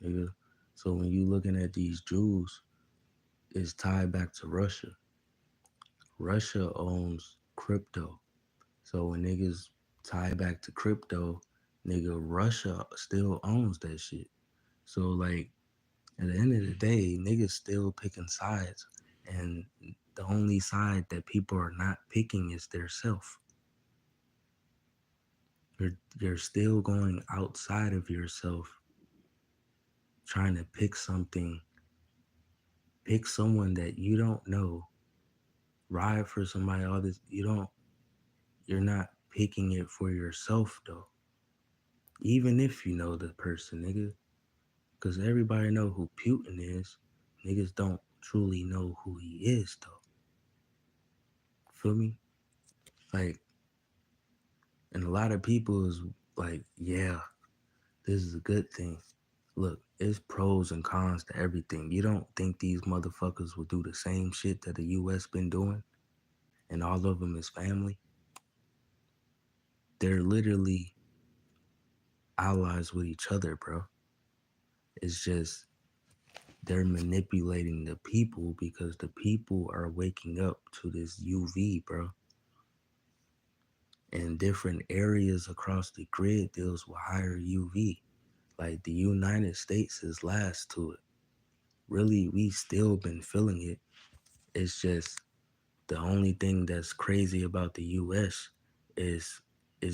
nigga. So when you looking at these Jews, it's tied back to Russia. Russia owns crypto. So when niggas tie back to crypto, nigga, Russia still owns that shit. So like at the end of the day, niggas still picking sides. And the only side that people are not picking is their self. You're still going outside of yourself, trying to pick something, pick someone that you don't know, ride for somebody, all this. You're not picking it for yourself though. Even if you know the person, nigga. Because everybody know who Putin is. Niggas don't truly know who he is though. Feel me? Like, and a lot of people is like, yeah, this is a good thing. Look, it's pros and cons to everything. You don't think these motherfuckers will do the same shit that the US been doing and all of them is family? They're literally allies with each other, bro. It's just they're manipulating the people because the people are waking up to this UV, bro. And different areas across the grid deals with higher UV. Like the United States is last to it. Really, we still been feeling it. It's just the only thing that's crazy about the US is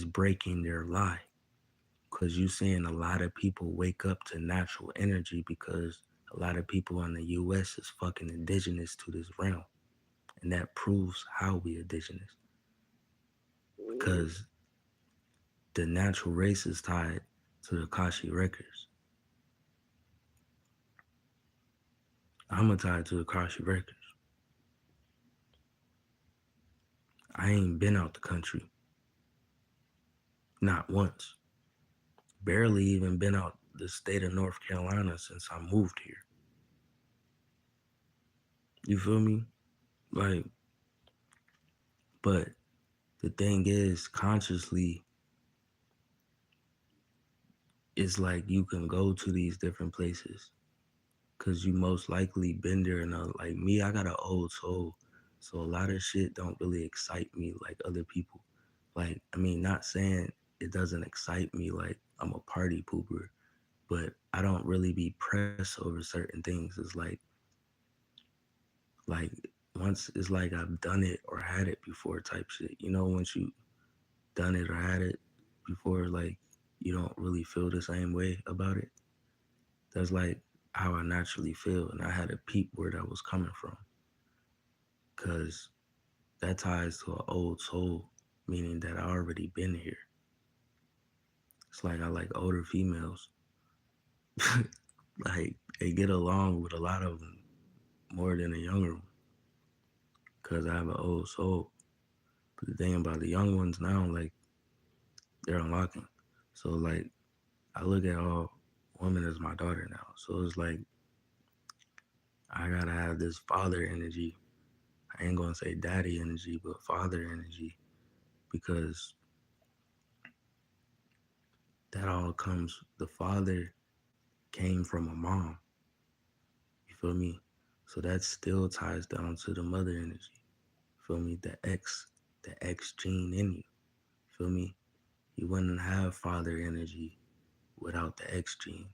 breaking their lie. Cause you seeing a lot of people wake up to natural energy because a lot of people in the US is fucking indigenous to this realm. And that proves how we indigenous. Because the natural race is tied to the Akashi records. I'm a tied to the Akashi records. I ain't been out the country. Not once. Barely even been out the state of North Carolina since I moved here. You feel me? Like, but the thing is, consciously, it's like you can go to these different places because you most likely been there. And like me, I got an old soul. So a lot of shit don't really excite me like other people. Like, I mean, not saying it doesn't excite me like I'm a party pooper, but I don't really be pressed over certain things. It's like once it's like I've done it or had it before type shit. You know, once you done it or had it before, like you don't really feel the same way about it. That's like how I naturally feel, and I had to peep where that was coming from, cause that ties to an old soul, meaning that I already been here. It's like I like older females. Like they get along with a lot of them more than a younger one, cause I have an old soul. But the thing about the young ones now, like they're unlocking. So like I look at all women as my daughter now. So it's like I gotta have this father energy. I ain't gonna say daddy energy, but father energy, because that all comes. The father came from a mom. You feel me? So that still ties down to the mother energy. You feel me? The X gene in you. You feel me? You wouldn't have father energy without the X gene.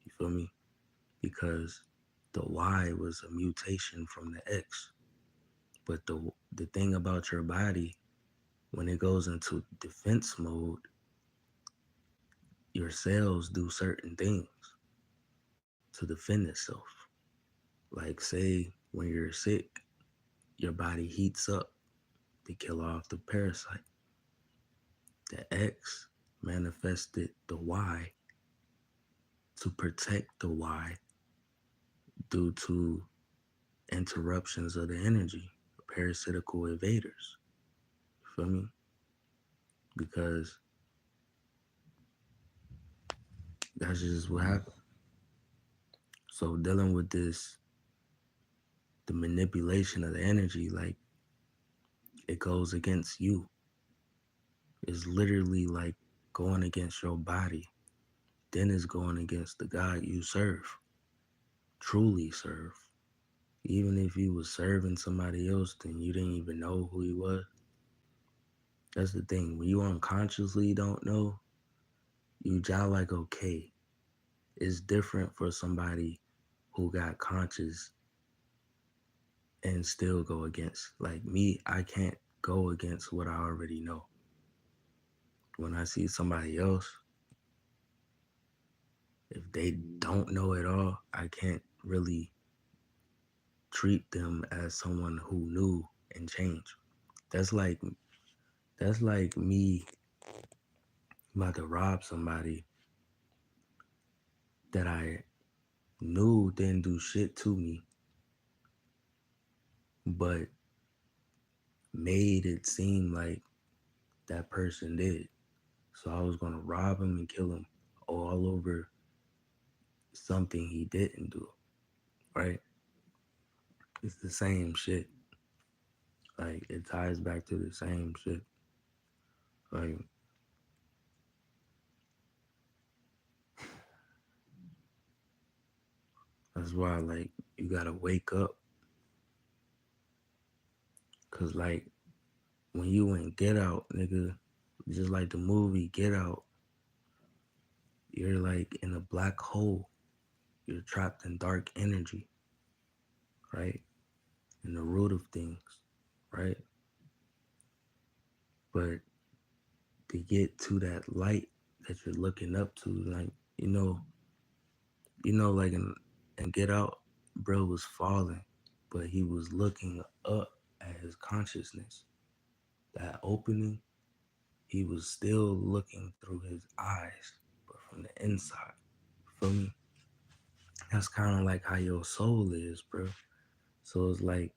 You feel me? Because the Y was a mutation from the X. But the thing about your body, when it goes into defense mode, your cells do certain things to defend itself. Like say when you're sick, your body heats up to kill off the parasite. The X manifested the Y to protect the Y due to interruptions of the energy, parasitical invaders. You feel me? Because that's just what happened. So dealing with this, the manipulation of the energy, like it goes against you. It's literally like going against your body. Then it's going against the God you serve, truly serve. Even if you was serving somebody else, then you didn't even know who he was. That's the thing. When you unconsciously don't know, you job like okay. It's different for somebody who got conscious and still go against. Like me, I can't go against what I already know. When I see somebody else, if they don't know at all, I can't really treat them as someone who knew and changed. That's like that's like me about to rob somebody that I knew didn't do shit to me, but made it seem like that person did. So I was gonna rob him and kill him all over something he didn't do, right? It's the same shit. Like it ties back to the same shit. Like that's why like you gotta wake up, cause like when you in Get Out, nigga, just like the movie Get Out, you're like in a black hole. You're trapped in dark energy, right? In the root of things, right? But to get to that light that you're looking up to, like, like in Get Out, bro was falling, but he was looking up at his consciousness. That opening, he was still looking through his eyes, but from the inside. Feel me? That's kind of like how your soul is, bro. So it's like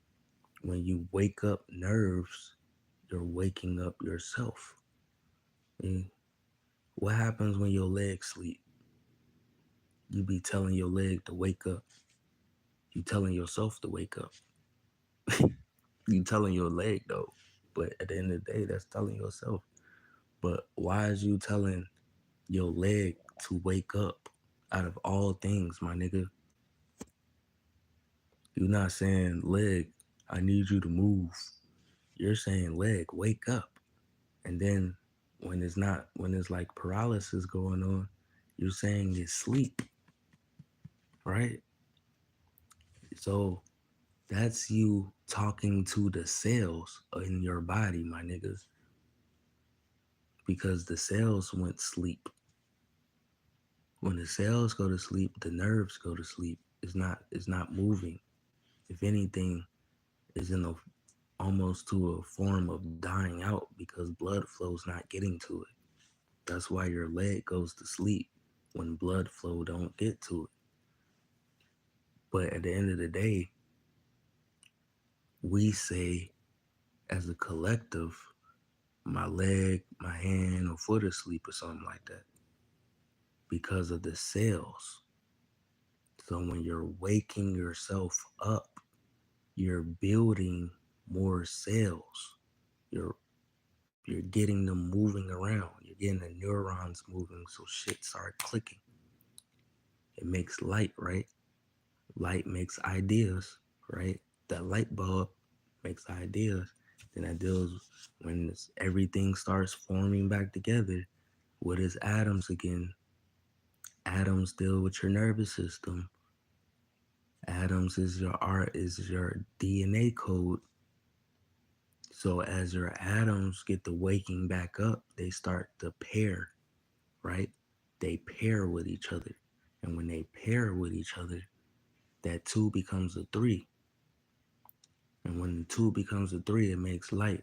when you wake up nerves, you're waking up yourself. Yeah. What happens when your legs sleep? You be telling your leg to wake up. You telling yourself to wake up. You telling your leg though. But at the end of the day, that's telling yourself. But why is you telling your leg to wake up out of all things, my nigga? You're not saying leg, I need you to move. You're saying leg, wake up. And then when it's like paralysis going on, you're saying it's sleep, right? So that's you talking to the cells in your body, my niggas, because the cells went sleep. When the cells go to sleep, the nerves go to sleep. It's not moving. If anything, it's in a almost to a form of dying out because blood flow's not getting to it. That's why your leg goes to sleep when blood flow don't get to it. But at the end of the day, we say as a collective, my leg, my hand, or foot asleep or something like that. because of the cells. So when you're waking yourself up, you're building more cells. You're you're getting them moving around. You're getting the neurons moving so shit start clicking. It makes light, right? Light makes ideas, right? That light bulb makes ideas. Then that deals when everything starts forming back together. What is atoms again? Atoms deal with your nervous system. Atoms is your DNA code. So as your atoms get to waking back up, they start to pair, right? They pair with each other. And when they pair with each other, that two becomes a three. And when the two becomes a three, it makes light.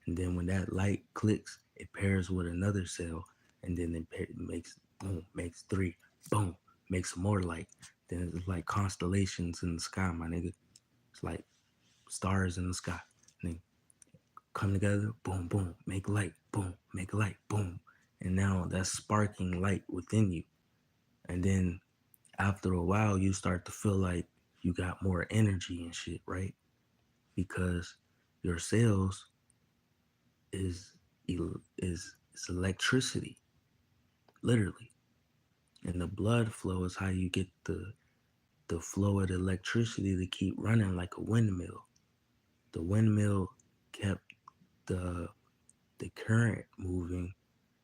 And then when that light clicks, it pairs with another cell. And then it makes boom, makes three, boom, makes more light. Then it's like constellations in the sky, my nigga. It's like stars in the sky. And they come together, boom, boom, make light, boom, make light, boom. And now that's sparking light within you. And then after a while, you start to feel like you got more energy and shit, right? Because your cells is is electricity, literally. And the blood flow is how you get the flow of the electricity to keep running like a windmill. The windmill kept the the current moving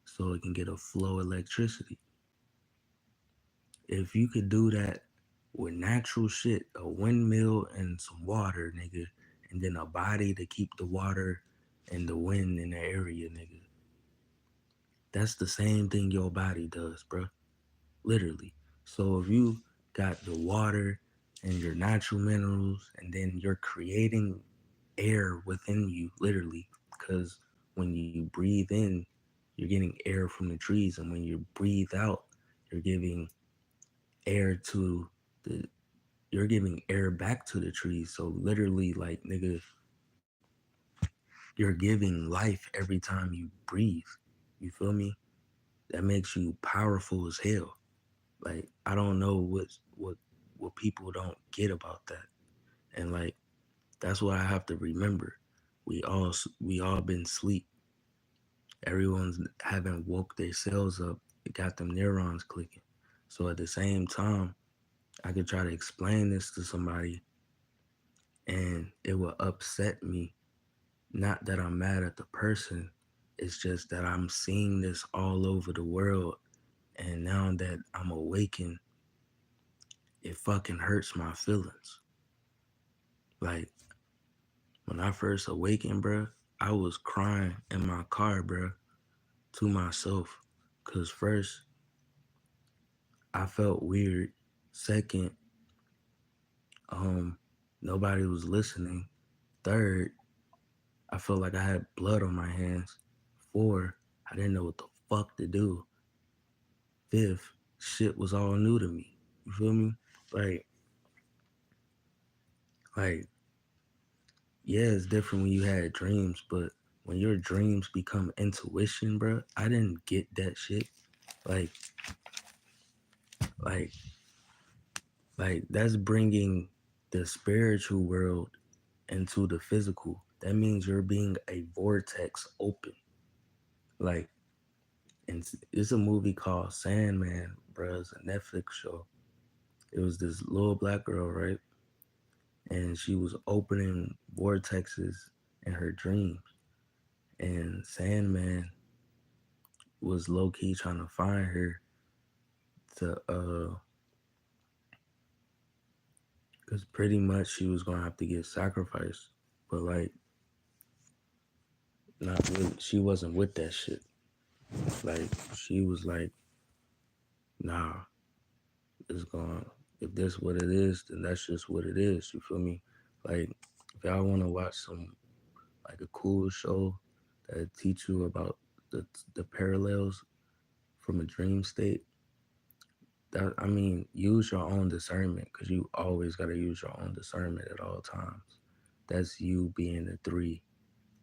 so it can get a flow of electricity. If you could do that with natural shit, a windmill and some water, nigga, and then a body to keep the water and the wind in the area, nigga. That's the same thing your body does, bro. Literally. So if you got the water and your natural minerals, and then you're creating air within you, literally, because when you breathe in, you're getting air from the trees, and when you breathe out, you're giving air to the you're giving air back to the trees. So literally, like nigga, you're giving life every time you breathe. You feel me? That makes you powerful as hell. Like I don't know what people don't get about that, and like that's what I have to remember. We all been sleep. Everyone's haven't woke their cells up. It got them neurons clicking. So at the same time, I could try to explain this to somebody, and it will upset me. Not that I'm mad at the person. It's just that I'm seeing this all over the world, and now that I'm awakened, it fucking hurts my feelings. Like when I first awakened, bro, I was crying in my car, bro, to myself. Cause first, I felt weird. Second, um, nobody was listening. Third, I felt like I had blood on my hands. Four, I didn't know what the fuck to do. Fifth, shit was all new to me. You feel me? Like, like, yeah, it's different when you had dreams, but when your dreams become intuition, bro, I didn't get that shit. Like, like, like that's bringing the spiritual world into the physical. That means you're being a vortex open. Like, and it's a movie called Sandman, bro. It's a Netflix show. It was this little black girl, right? And she was opening vortexes in her dreams. And Sandman was low key trying to find her to because pretty much she was gonna have to get sacrificed. But like not with she wasn't with that shit. Like she was like, nah, it's going if this what it is, then that's just what it is. You feel me? Like if y'all wanna watch some like a cool show that teach you about the parallels from a dream state, that I mean, use your own discernment because you always gotta use your own discernment at all times. That's you being the three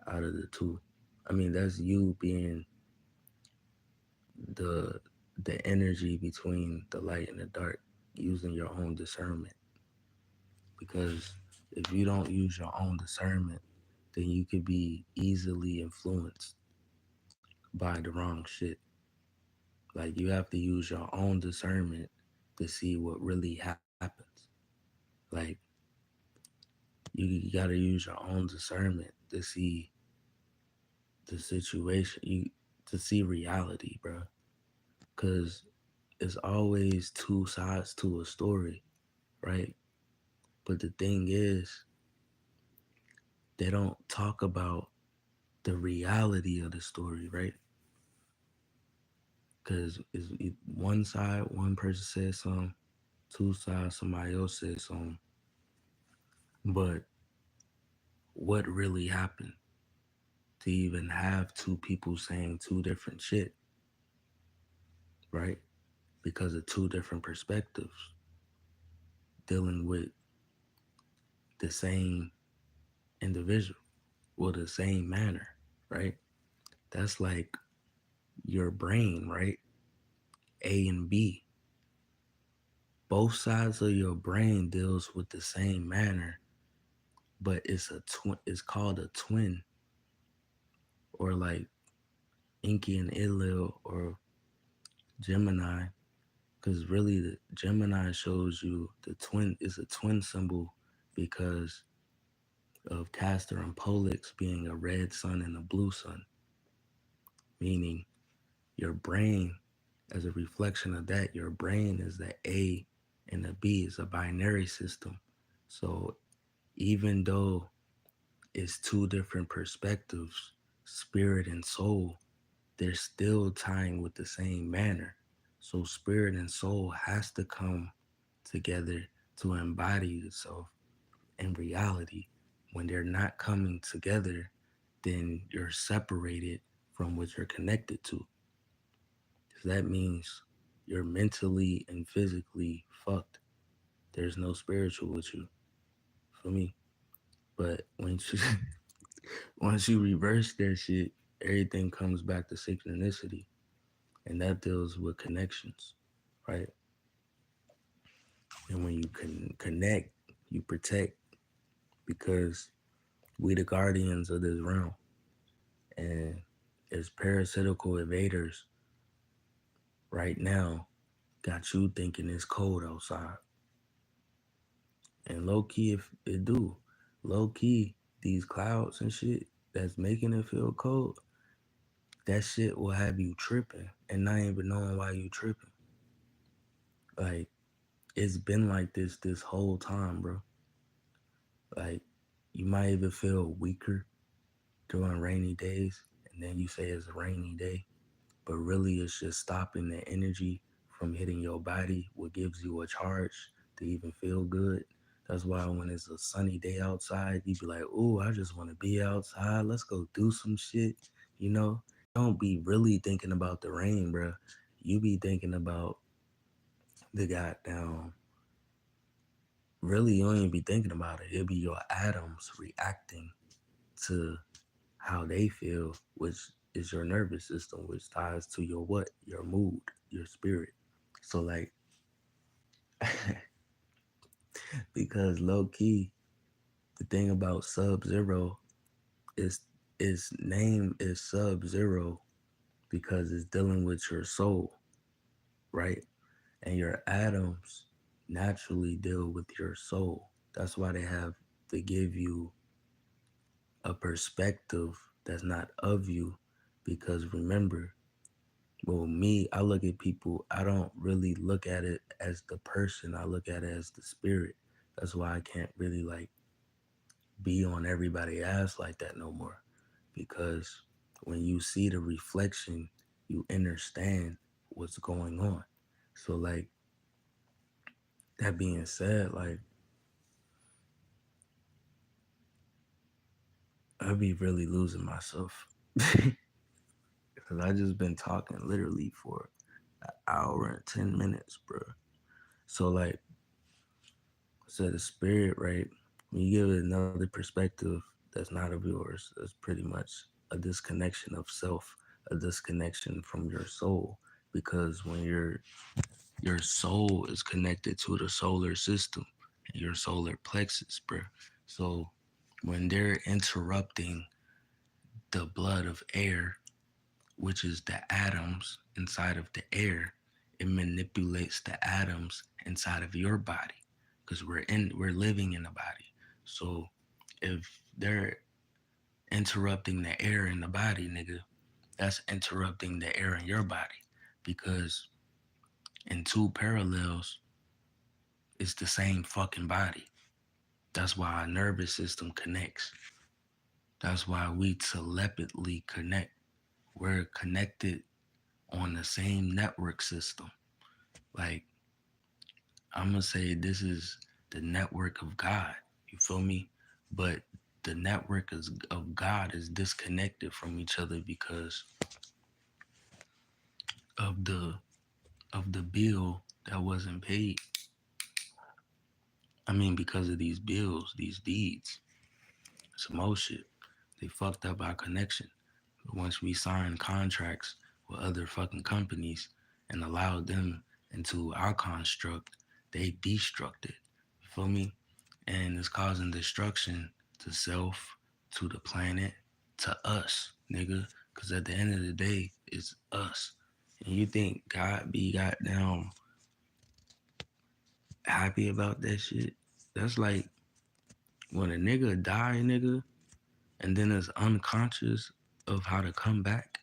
out of the two. I mean, that's you being the the energy between the light and the dark using your own discernment. Because if you don't use your own discernment, then you could be easily influenced by the wrong shit. Like you have to use your own discernment to see what really happens. Like you got to use your own discernment to see the situation, you to see reality, bro. Cause it's always two sides to a story, right? But the thing is, they don't talk about the reality of the story, right? Because it's one side, one person says something, two sides, somebody else says something. But what really happened to even have two people saying two different shit, right? Because of two different perspectives dealing with the same individual or the same manner, right? That's like your brain, right? A and B. Both sides of your brain deals with the same manner, but it's a twin. It's called a twin, or like Inky and Ilil or Gemini, because really the Gemini shows you the twin is a twin symbol because of Castor and Pollux being a red sun and a blue sun, meaning your brain, as a reflection of that, your brain is the A and the B is a binary system. So even though it's two different perspectives, spirit and soul, they're still tying with the same manner. So spirit and soul has to come together to embody itself in reality. When they're not coming together, then you're separated from what you're connected to. So that means you're mentally and physically fucked. There's no spiritual with you, for me. But when you, once you reverse that shit, everything comes back to synchronicity, and that deals with connections, right? And when you can connect, you protect because we the guardians of this realm, and as parasitical invaders right now got you thinking it's cold outside. And low key, if it do, low key, these clouds and shit that's making it feel cold, that shit will have you tripping and not even knowing why you tripping. Like, it's been like this whole time, bro. Like, you might even feel weaker during rainy days, and then you say it's a rainy day, but really it's just stopping the energy from hitting your body, what gives you a charge to even feel good. That's why when it's a sunny day outside, you be like, "Ooh, I just want to be outside. Let's go do some shit." You know, don't be really thinking about the rain, bro. You be thinking about the goddamn. Really, you don't even be thinking about it. It'll be your atoms reacting to how they feel, which is your nervous system, which ties to your what? Your mood, your spirit. So like because low key, the thing about Sub-Zero is its name is Sub-Zero because it's dealing with your soul, right? And your atoms naturally deal with your soul. That's why they have to give you a perspective that's not of you because remember, well, me, I look at people, I don't really look at it as the person, I look at it as the spirit. That's why I can't really like be on everybody ass like that no more. Because when you see the reflection, you understand what's going on. So like that being said, like I be really losing myself. Cause I just been talking literally for an hour and 10 minutes, bro. So like so the spirit, right? When you give it another perspective that's not of yours, that's pretty much a disconnection of self, a disconnection from your soul. because when your soul is connected to the solar system and your solar plexus, bro. So when they're interrupting the blood of air, which is the atoms inside of the air, it manipulates the atoms inside of your body because we're living in a body. So if they're interrupting the air in the body, nigga, that's interrupting the air in your body because in two parallels, it's the same fucking body. That's why our nervous system connects. That's why we telepathically connect. We're connected on the same network system. Like, I'm gonna say this is the network of God. You feel me? But the network of God is disconnected from each other because of the bill that wasn't paid. I mean, because of these bills, these deeds, some old shit. They fucked up our connection. Once we signed contracts with other fucking companies and allowed them into our construct, they destructed. You feel me? And it's causing destruction to self, to the planet, to us, nigga. Cause at the end of the day, it's us. And you think God be goddamn happy about that shit? That's like when a nigga die, nigga, and then is unconscious of how to come back.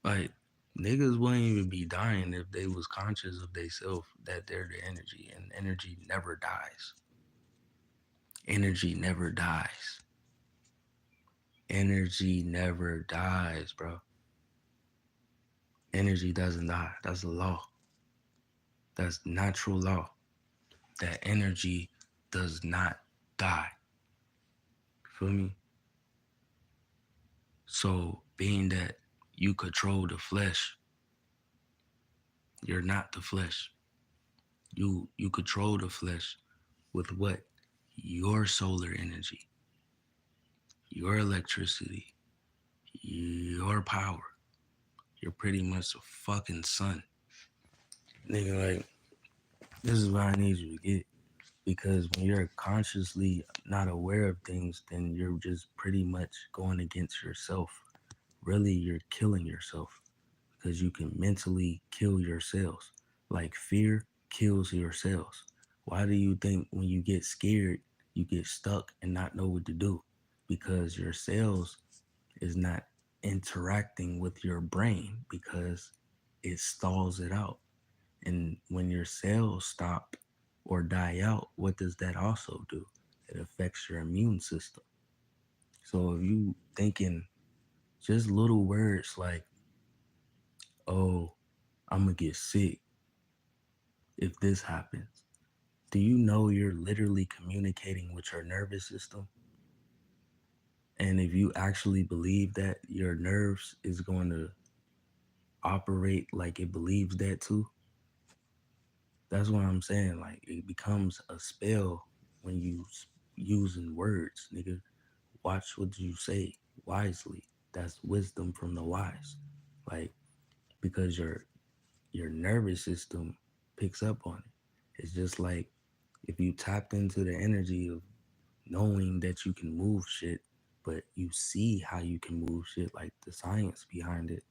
Like niggas wouldn't even be dying if they was conscious of theyself that they're the energy, and energy never dies. Energy never dies. Energy never dies, bro. Energy doesn't die. That's a law. That's natural law. That energy does not die. Feel me? So being that you control the flesh, you're not the flesh. You control the flesh with what? Your solar energy, your electricity, your power. You're pretty much a fucking sun. Nigga, like, this is what I need you to get. Because when you're consciously not aware of things, then you're just pretty much going against yourself. Really, you're killing yourself because you can mentally kill your cells. Like fear kills your cells. Why do you think when you get scared, you get stuck and not know what to do? Because your cells is not interacting with your brain because it stalls it out. And when your cells stop or die out, what does that also do? It affects your immune system. So if you thinking just little words like, oh, I'm gonna get sick if this happens, do you know you're literally communicating with your nervous system? And if you actually believe that, your nerves is going to operate like it believes that too. That's what I'm saying. Like it becomes a spell when you using words, nigga. Watch what you say wisely. That's wisdom from the wise. Like because your nervous system picks up on it. It's just like if you tapped into the energy of knowing that you can move shit, but you see how you can move shit, like the science behind it.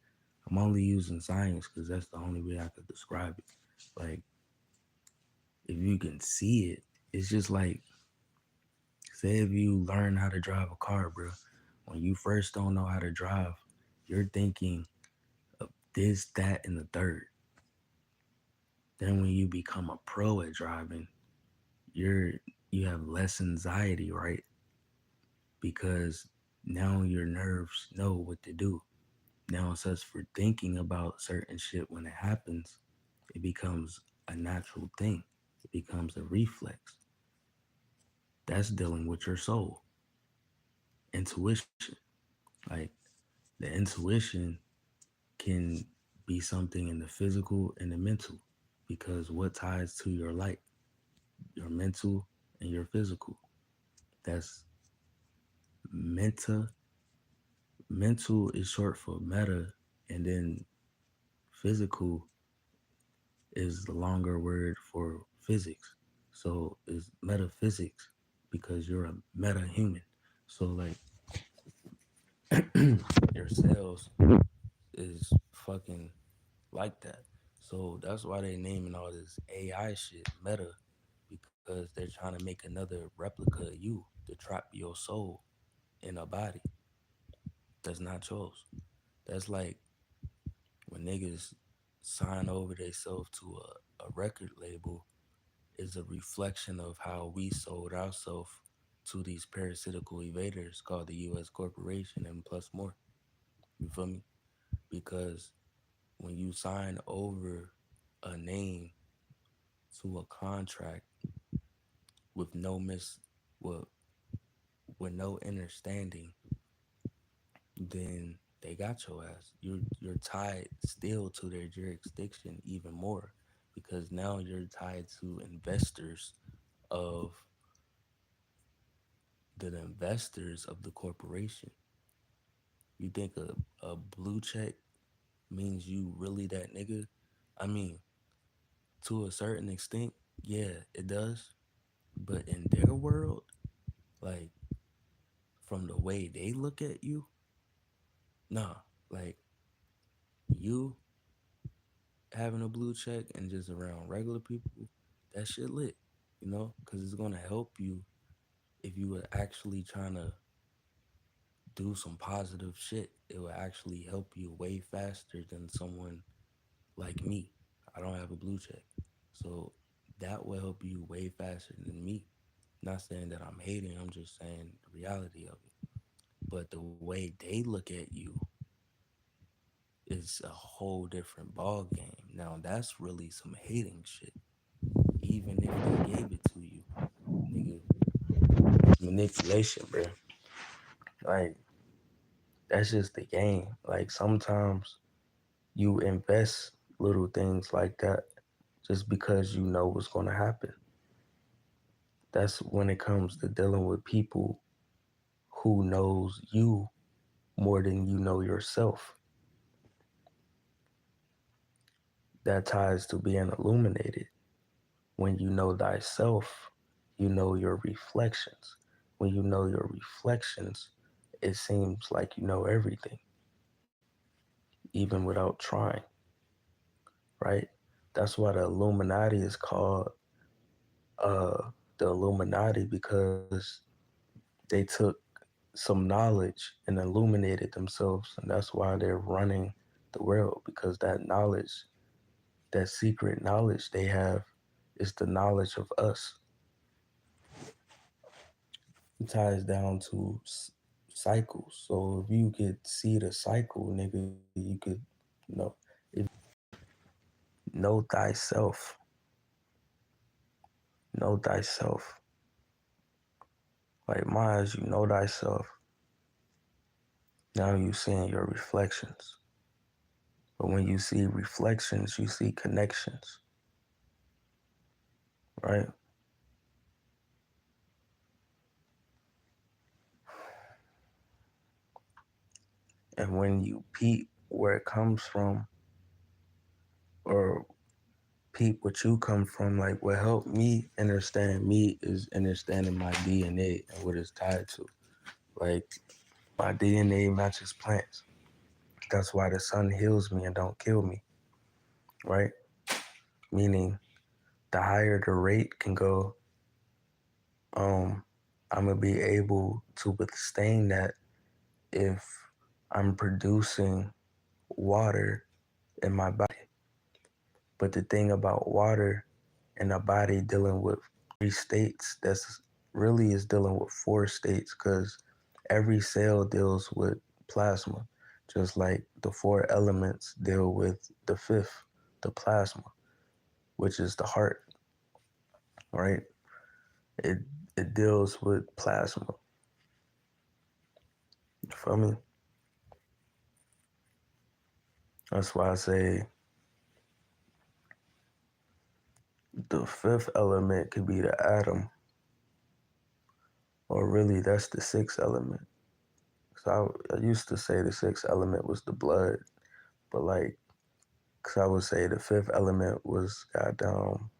I'm only using science because that's the only way I could describe it. Like if you can see it, it's just like say if you learn how to drive a car, bro. When you first don't know how to drive, you're thinking of this, that, and the third. Then when you become a pro at driving, you're you have less anxiety, right? Because now your nerves know what to do. Now it's us for thinking about certain shit when it happens, it becomes a natural thing. It becomes a reflex. That's dealing with your soul. Intuition. Like the intuition can be something in the physical and the mental. Because what ties to your light? Your mental and your physical. That's meta mental is short for meta, and then physical is the longer word for physics. So it's metaphysics because you're a meta human. So like your cells is fucking like that. So that's why they naming all this AI shit meta because they're trying to make another replica of you to trap your soul in a body that's not yours. That's like when niggas sign over themselves to a record label is a reflection of how we sold ourselves to these parasitical evaders called the US corporation and plus more. You feel me? Because when you sign over a name to a contract with no with, with no understanding, then they got your ass. You're tied still to their jurisdiction even more because now you're tied to investors of the corporation. You think a blue check means you really that nigga? I mean, to a certain extent, yeah, it does. But in their world, like from the way they look at you, nah, like you having a blue check and just around regular people, that shit lit, because it's gonna help you if you were actually trying to do some positive shit. It will actually help you way faster than someone like me. I don't have a blue check. So that will help you way faster than me. Not saying that I'm hating, I'm just saying the reality of it. But the way they look at you is a whole different ball game. Now that's really some hating shit. Even if they gave it to you, nigga, it's manipulation, bro. Like that's just the game. Like sometimes you invest little things like that just because you know what's gonna happen. That's when it comes to dealing with people who knows you more than you know yourself. That ties to being illuminated. When you know thyself, you know your reflections. When you know your reflections, it seems like you know everything, even without trying, right? That's why the Illuminati is called the Illuminati because they took some knowledge and illuminated themselves, and that's why they're running the world because that knowledge, that secret knowledge they have, is the knowledge of us. It ties down to cycles. So if you could see the cycle, nigga, you could, if know thyself, know thyself. Like mine, you know thyself. Now you seeing your reflections. But when you see reflections, you see connections, right? And when you peep where it comes from, or peep what you come from, like what helped me understand me is understanding my DNA and what it's tied to. Like my DNA matches plants. That's why the sun heals me and don't kill me, right? Meaning the higher the rate can go, um, I'm gonna be able to withstand that if I'm producing water in my body. But the thing about water in a body dealing with three states, that's really is dealing with four states because every cell deals with plasma, just like the four elements deal with the fifth, the plasma, which is the heart, right? It it deals with plasma. You feel me? That's why I say the fifth element could be the atom, or really that's the sixth element. So I used to say the sixth element was the blood, but like, cause I would say the fifth element was goddamn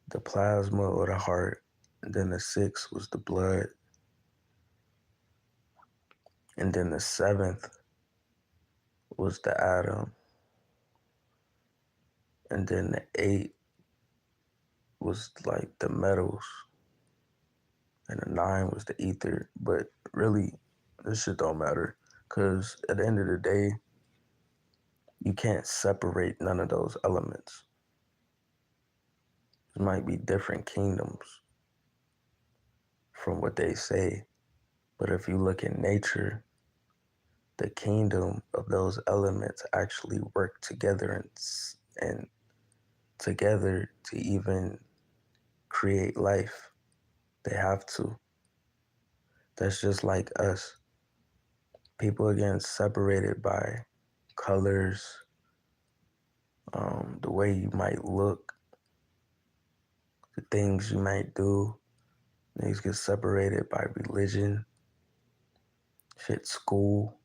the plasma or the heart, and then the sixth was the blood, and then the seventh was the atom, and then the eight was like the metals, and the nine was the ether. But really, this shit don't matter, cause at the end of the day, you can't separate none of those elements. It might be different kingdoms from what they say, but if you look in nature, the kingdom of those elements actually work together and together to even create life. They have to. That's just like us. People are getting separated by colors, the way you might look, the things you might do. Niggas get separated by religion, shit, school,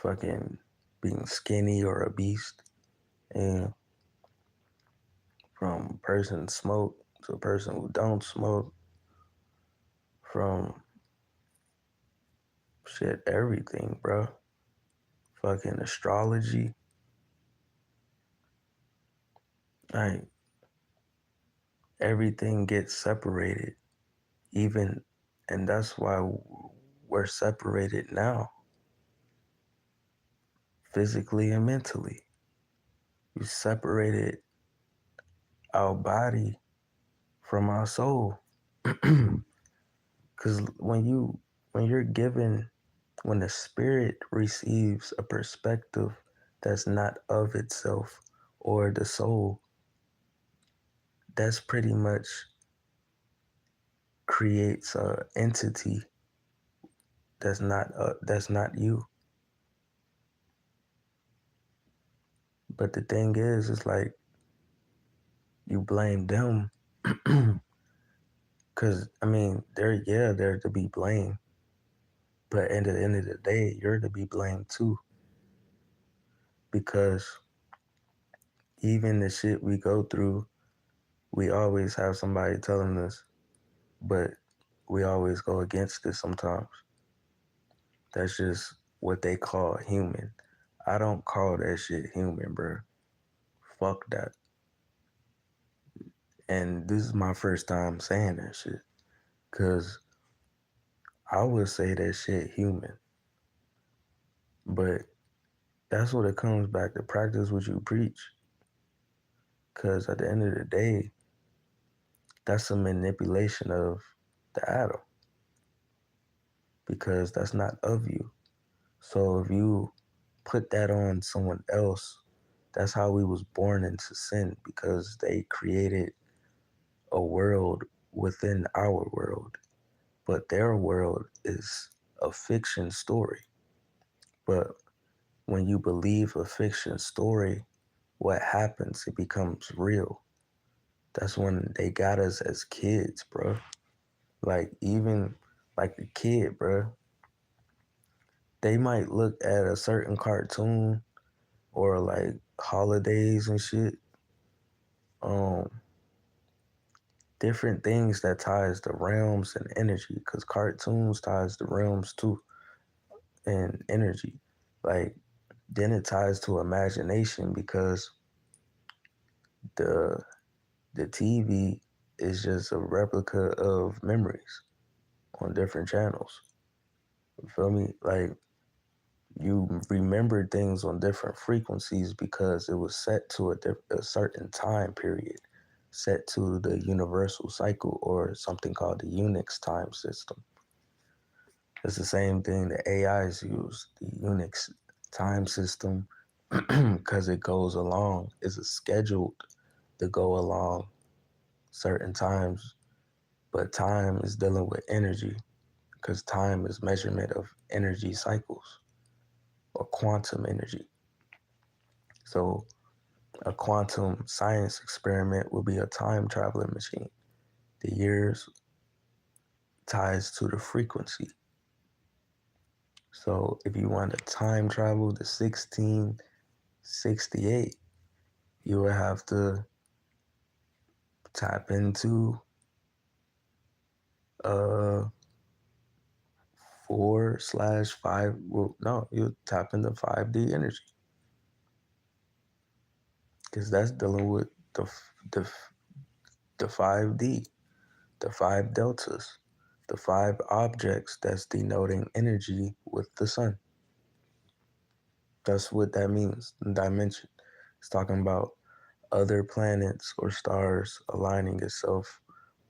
fucking being skinny or a beast. And from a person smoke to a person who don't smoke, from shit, everything, bro. Fucking astrology. Like, everything gets separated. Even, and that's why we're separated now, physically and mentally. You separated our body from our soul. Because when you're given, when the spirit receives a perspective that's not of itself or the soul, that's pretty much creates a entity that's not you. But the thing is, it's like you blame them, because I mean, they're to be blamed, but at the end of the day, you're to be blamed too, because even the shit we go through, we always have somebody telling us, but we always go against it sometimes. That's just what they call human. I don't call that shit human, bro. Fuck that. And this is my first time saying that shit, because I would say that shit human. But that's what it comes back to, practice what you preach. Because at the end of the day, that's a manipulation of the atom, because that's not of you. So if you put that on someone else, that's how we was born into sin, because they created a world within our world. But their world is a fiction story. But when you believe a fiction story, what happens? It becomes real. That's when they got us as kids, bro. Like, even like a kid, bro. They might look at a certain cartoon or like holidays and shit. Um, Different things that ties the realms and energy, because cartoons ties the realms too and energy. Like, then it ties to imagination, because the the TV is just a replica of memories on different channels. You feel me? Like, you remember things on different frequencies because it was set to a certain time period, set to the universal cycle, or something called the Unix time system. It's the same thing the AIs use, the Unix time system, because it goes along, is scheduled to go along certain times, but time is dealing with energy, because time is measurement of energy cycles or quantum energy. So a quantum science experiment will be a time traveling machine. The years ties to the frequency. So if you want to time travel to 1668, you would have to tap into uh 4/5. Well, no, you tap into 5D energy because that's dealing with the the 5D, the five deltas, the five objects that's denoting energy with the sun. That's what that means. Dimension. It's talking about other planets or stars aligning itself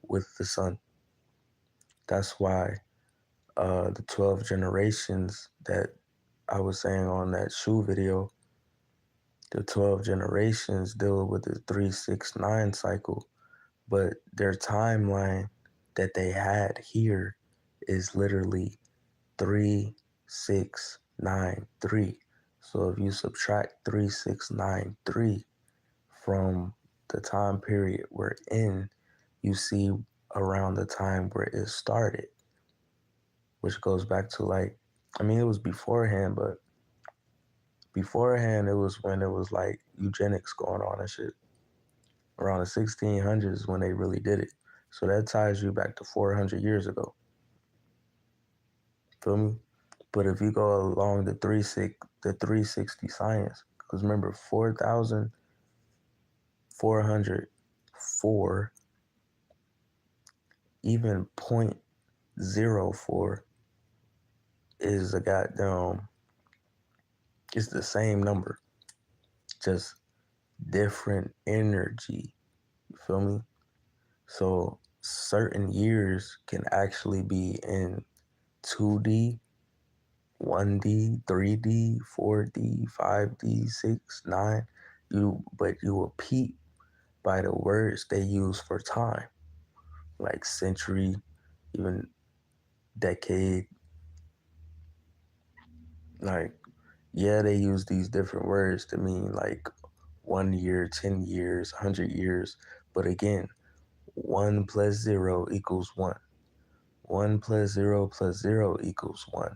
with the sun. That's why the 12 generations that I was saying on that shoe video, the 12 generations deal with the 369 cycle, but their timeline that they had here is literally 3693. So if you subtract 3693 from the time period we're in, you see around the time where it started, which goes back to like, I mean, it was beforehand, but beforehand it was when it was like eugenics going on and shit. Around the 1600s when they really did it. So that ties you back to 400 years ago. Feel me? But if you go along the 360 science, because remember 4,404, even 0.04 is a goddamn, it's the same number, just different energy. You feel me? So certain years can actually be in 2D, 1D, 3D, 4D, 5D, 6, 9. But you will peep by the words they use for time, like century, even decade. Like, yeah, they use these different words to mean like 1 year, 10 years, 100 years. But again, 1 plus 0 equals 1. 1 plus 0 plus 0 equals 1.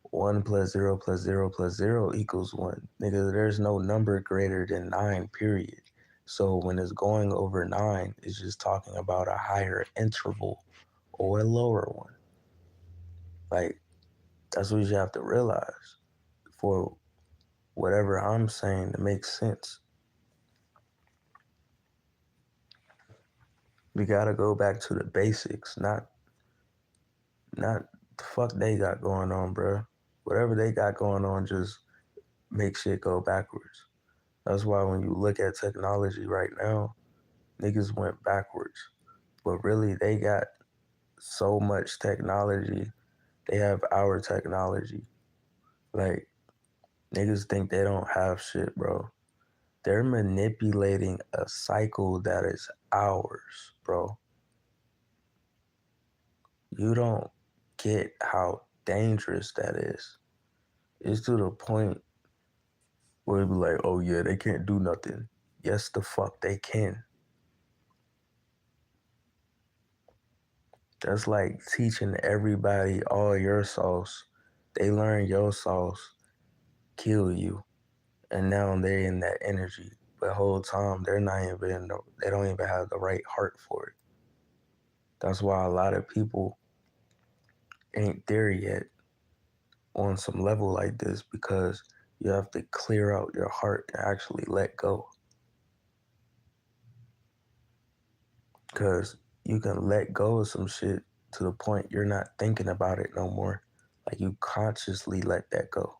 1 plus 0 plus 0 plus 0 equals 1. Nigga, there's no number greater than 9, period. So when it's going over 9, it's just talking about a higher interval or a lower one. Like, that's what you have to realize for whatever I'm saying to make sense. We gotta go back to the basics, not the fuck they got going on, bro. Whatever they got going on just make shit go backwards. That's why when you look at technology right now, niggas went backwards. But really, they got so much technology. They have our technology. Like, niggas think they don't have shit, bro. They're manipulating a cycle that is ours, bro. You don't get how dangerous that is. It's to the point where it be like, oh yeah, they can't do nothing. Yes, the fuck they can. That's like teaching everybody all your sauce. They learn your sauce, kill you, and now they're in that energy. But the whole time they're not even they don't even have the right heart for it. That's why a lot of people ain't there yet on some level like this because you have to clear out your heart and actually let go. Because you can let go of some shit to the point you're not thinking about it no more. Like you consciously let that go.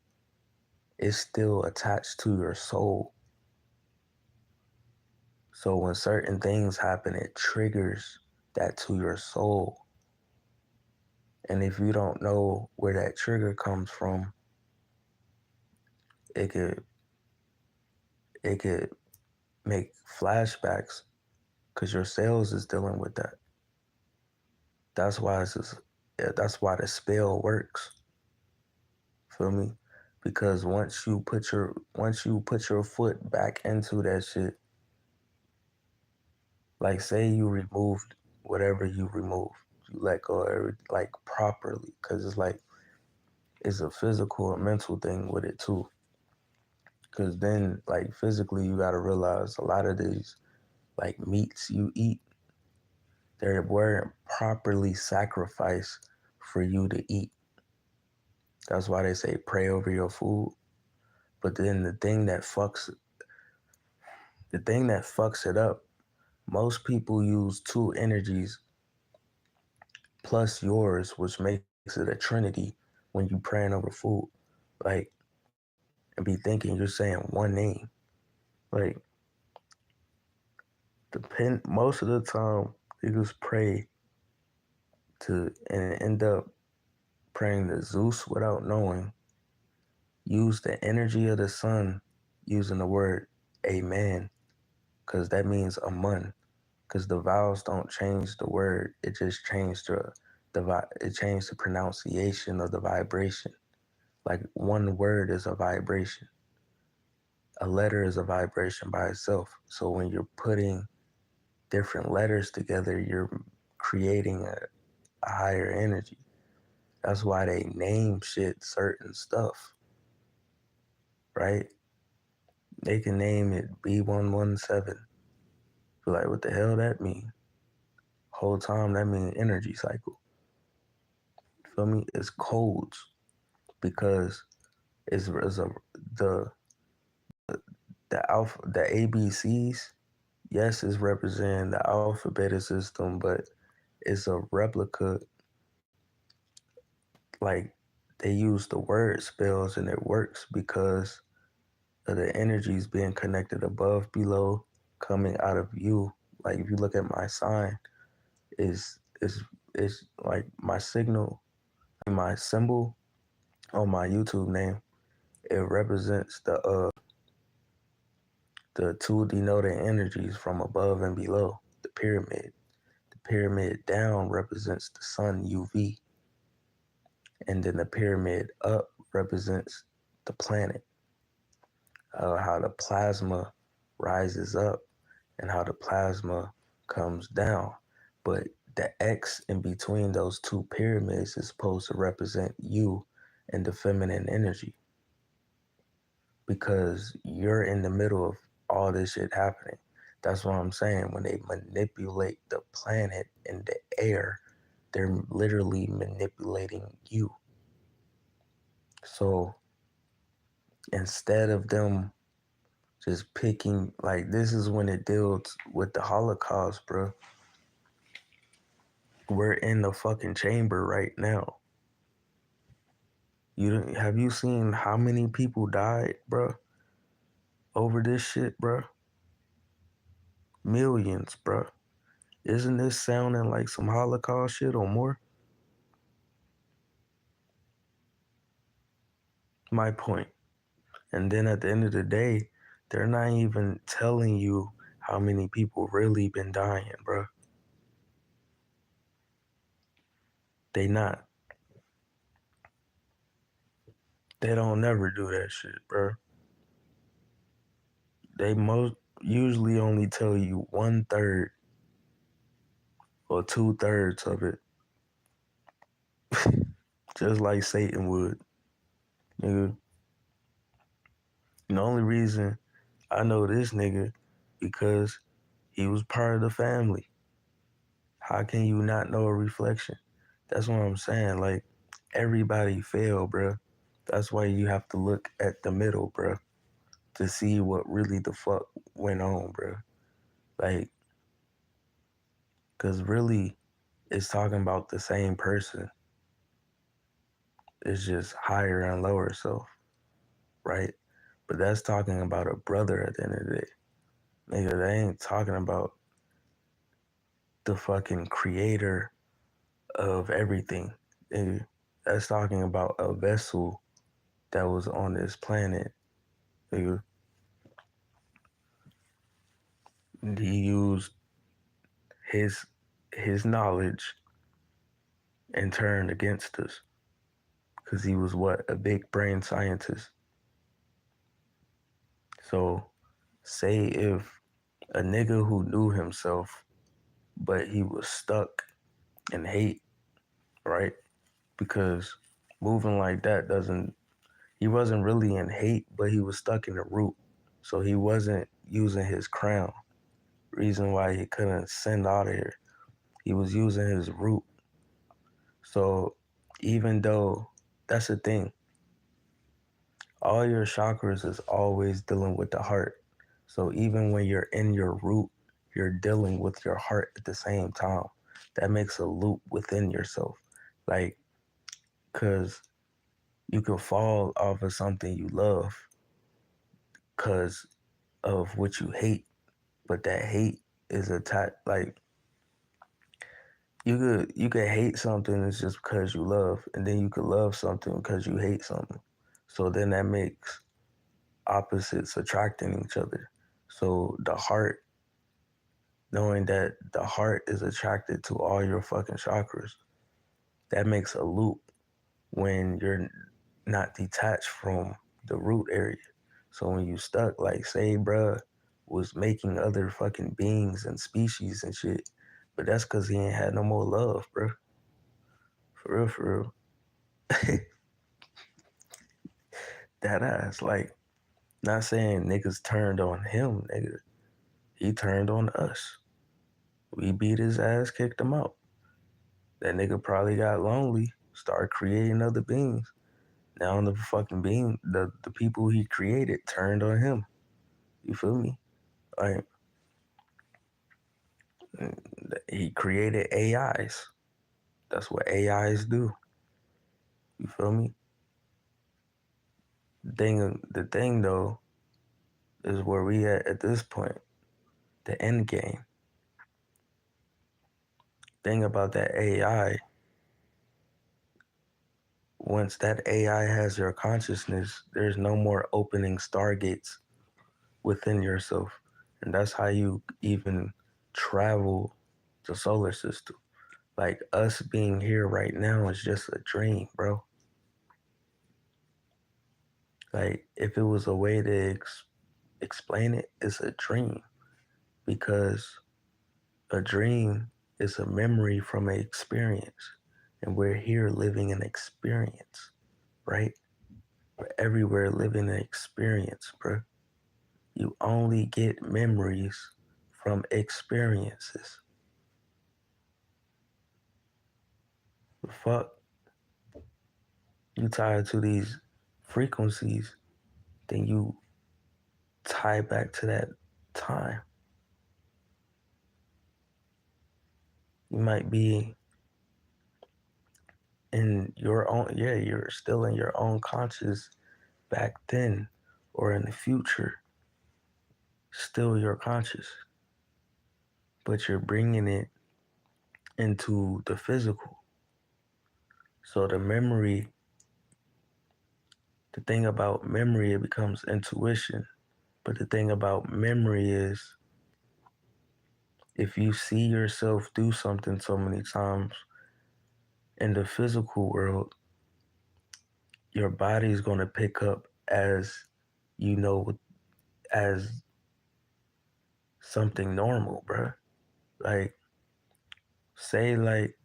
It's still attached to your soul. So when certain things happen, it triggers that to your soul. And if you don't know where that trigger comes from, it could it could make flashbacks because your cells is dealing with that. That's why that's why the spell works. Feel me? Because once you put your foot back into that shit, like say you removed whatever you removed. you let go of like properly, because it's like it's a physical and mental thing with it too. Because then, like physically, you gotta realize a lot of these like meats you eat, they weren't properly sacrificed for you to eat. That's why they say pray over your food. But then the thing that fucks it up, most people use two energies plus yours, which makes it a trinity when you praying over food. Like, and be thinking you're saying one name. Like, most of the time, niggas pray to and end up praying to Zeus without knowing. Use the energy of the sun using the word amen, because that means a mun. Because the vowels don't change the word, it just changed it changed the pronunciation of the vibration. Like one word is a vibration. A letter is a vibration by itself. So when you're putting different letters together, you're creating a higher energy. That's why they name shit certain stuff, right? They can name it B117. You're like, what the hell that mean? Whole time that mean energy cycle. Feel me? It's codes because it's a the the ABCs. Yes, it's representing the alphabetic system, but it's a replica. Like they use the word spells and it works because of the energies being connected above, below, coming out of you. Like if you look at my sign, is like my signal, my symbol on my YouTube name. It represents the two denoting energies from above and below, the pyramid. The pyramid down represents the sun UV, and then the pyramid up represents the planet. How the plasma rises up and how the plasma comes down. But the X in between those two pyramids is supposed to represent you and the feminine energy because you're in the middle of all this shit happening. That's what I'm saying. When they manipulate the planet and the air, they're literally manipulating you. So instead of them just picking, like, this is when it deals with the Holocaust, bro. We're in the fucking chamber right now. Have you seen how many people died, bro, over this shit, bro? Millions, bro. Isn't this sounding like some Holocaust shit or more? My point. And then at the end of the day, they're not even telling you how many people really been dying, bro. They not. They don't never do that shit, bro. They most usually only tell you 1/3 or 2/3 of it, just like Satan would. Nigga, the only reason I know this nigga because he was part of the family. How can you not know a reflection? That's what I'm saying. Like, everybody failed, bro. That's why you have to look at the middle, bro, to see what really the fuck went on, bro. Like, because really, it's talking about the same person. It's just higher and lower self, right? But that's talking about a brother at the end of the day. Nigga, they ain't talking about the fucking creator of everything. Nigga, that's talking about a vessel that was on this planet. Nigga, he used his his knowledge and turned against us because he was what, a big brain scientist. So say if a nigga who knew himself but he was stuck and hate, right? Because moving like that doesn't, he wasn't really in hate, but he was stuck in the root. So he wasn't using his crown. Reason why he couldn't send out of here. He was using his root. So even though that's the thing, all your chakras is always dealing with the heart. So even when you're in your root, you're dealing with your heart at the same time. That makes a loop within yourself. Like, cause you can fall off of something you love because of what you hate, but that hate is attached. Like you could hate something that's just because you love, and then you could love something because you hate something. So then that makes opposites attracting each other. So the heart, knowing that the heart is attracted to all your fucking chakras, that makes a loop when you're not detached from the root area. So when you stuck, like say, bruh was making other fucking beings and species and shit, but that's because he ain't had no more love, bruh. For real, for real. That ass, like, not saying niggas turned on him, nigga. He turned on us. We beat his ass, kicked him out. That nigga probably got lonely, started creating other beings. Now the fucking being, the people he created turned on him. You feel me? Like he created AIs. That's what AIs do. You feel me? The thing though is where we at this point. The end game. Thing about that AI, once that AI has your consciousness, there's no more opening stargates within yourself. And that's how you even travel the solar system. Like us being here right now is just a dream, bro. Like if it was a way to explain it, it's a dream because a dream is a memory from an experience. And we're here living an experience, right? We're everywhere living an experience, bro. You only get memories from experiences. The fuck? You tie to these frequencies, then you tie back to that time. You might be in your own, yeah, you're still in your own conscious back then or in the future, still your conscious, but you're bringing it into the physical. So the thing about memory, it becomes intuition. But the thing about memory is if you see yourself do something so many times in the physical world, your body's going to pick up as, you know, as something normal, bruh. Like, say, like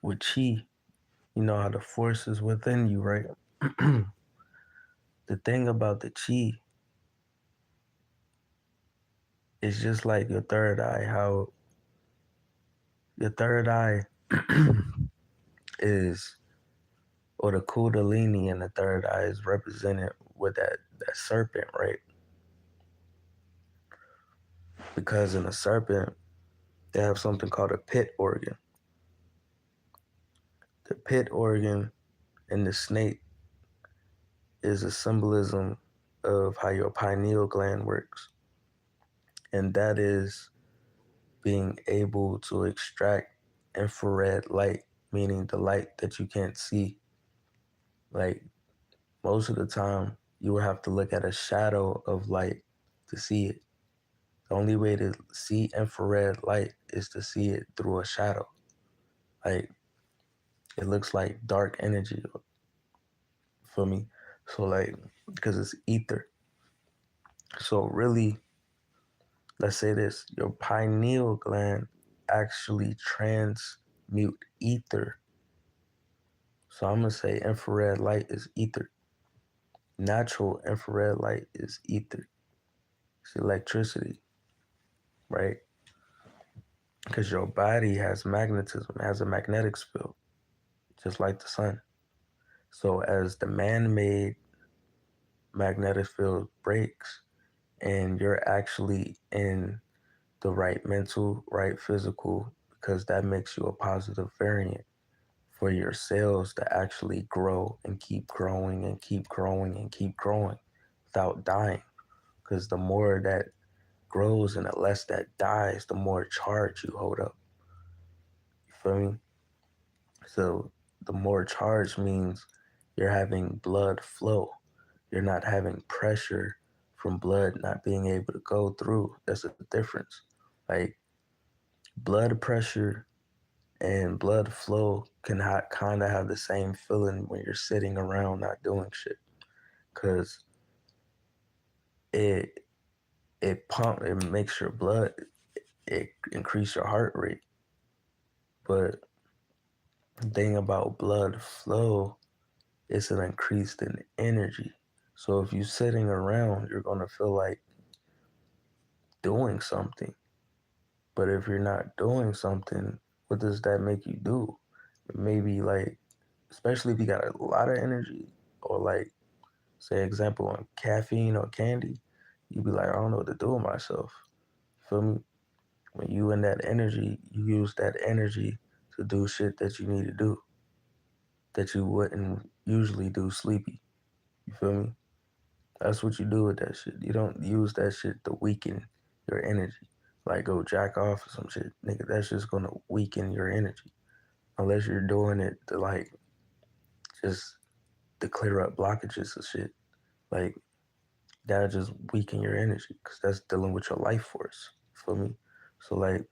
with chi, you know how the force is within you, right? The thing about the chi is just like your third eye, how your third eye is, or the kundalini in the third eye is represented with that serpent, right? Because in a serpent, they have something called a pit organ. The pit organ in the snake is a symbolism of how your pineal gland works. And that is being able to extract infrared light, meaning the light that you can't see. Like most of the time, you will have to look at a shadow of light to see it. The only way to see infrared light is to see it through a shadow. Like it looks like dark energy for me. So like because it's ether. So really let's say this, your pineal gland actually transmute ether. So I'm gonna say infrared light is ether. Natural infrared light is ether. It's electricity, right? Because your body has magnetism, it has a magnetic field, just like the sun. So as the man-made magnetic field breaks and you're actually in the right mental, right physical, because that makes you a positive variant for your cells to actually grow and keep growing and keep growing and keep growing without dying. Because the more that grows and the less that dies, the more charge you hold up. You feel me? So the more charge means you're having blood flow. You're not having pressure from blood not being able to go through. That's a difference. Like blood pressure and blood flow can kind of have the same feeling when you're sitting around not doing shit, because it it makes your blood, it increase your heart rate. But the thing about blood flow is an increase in energy. So if you're sitting around, you're gonna feel like doing something. But if you're not doing something, what does that make you do? Maybe like, especially if you got a lot of energy, or like, say example on caffeine or candy, you'd be like, I don't know what to do with myself. Feel me? When you in that energy, you use that energy to do shit that you need to do that you wouldn't usually do sleepy. You feel me? That's what you do with that shit. You don't use that shit to weaken your energy. Like go jack off or some shit. Nigga, that's just gonna weaken your energy. Unless you're doing it to like just to clear up blockages and shit. Like that'll just weaken your energy because that's dealing with your life force. You feel me? So like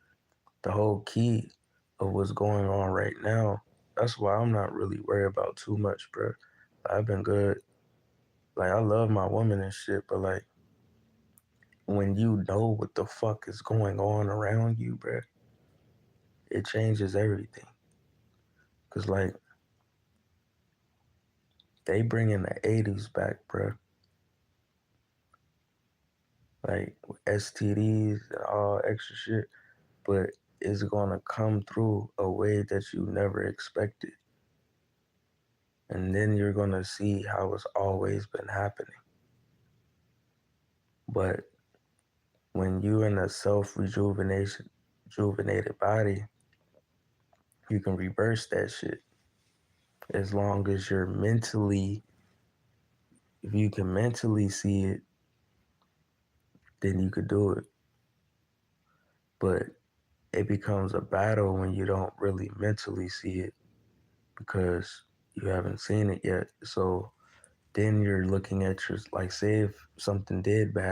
the whole key of what's going on right now, that's why I'm not really worried about too much, bro. I've been good. Like I love my woman and shit, but like when you know what the fuck is going on around you, bro, it changes everything. Cause like they bringing the '80s back, bro. Like STDs and all extra shit, but it's gonna come through a way that you never expected. And then you're gonna see how it's always been happening. But when you're in a rejuvenated body, you can reverse that shit as long as you're mentally, if you can mentally see it, then you could do it. But it becomes a battle when you don't really mentally see it because you haven't seen it yet. So then you're looking at your, like, say if something did bad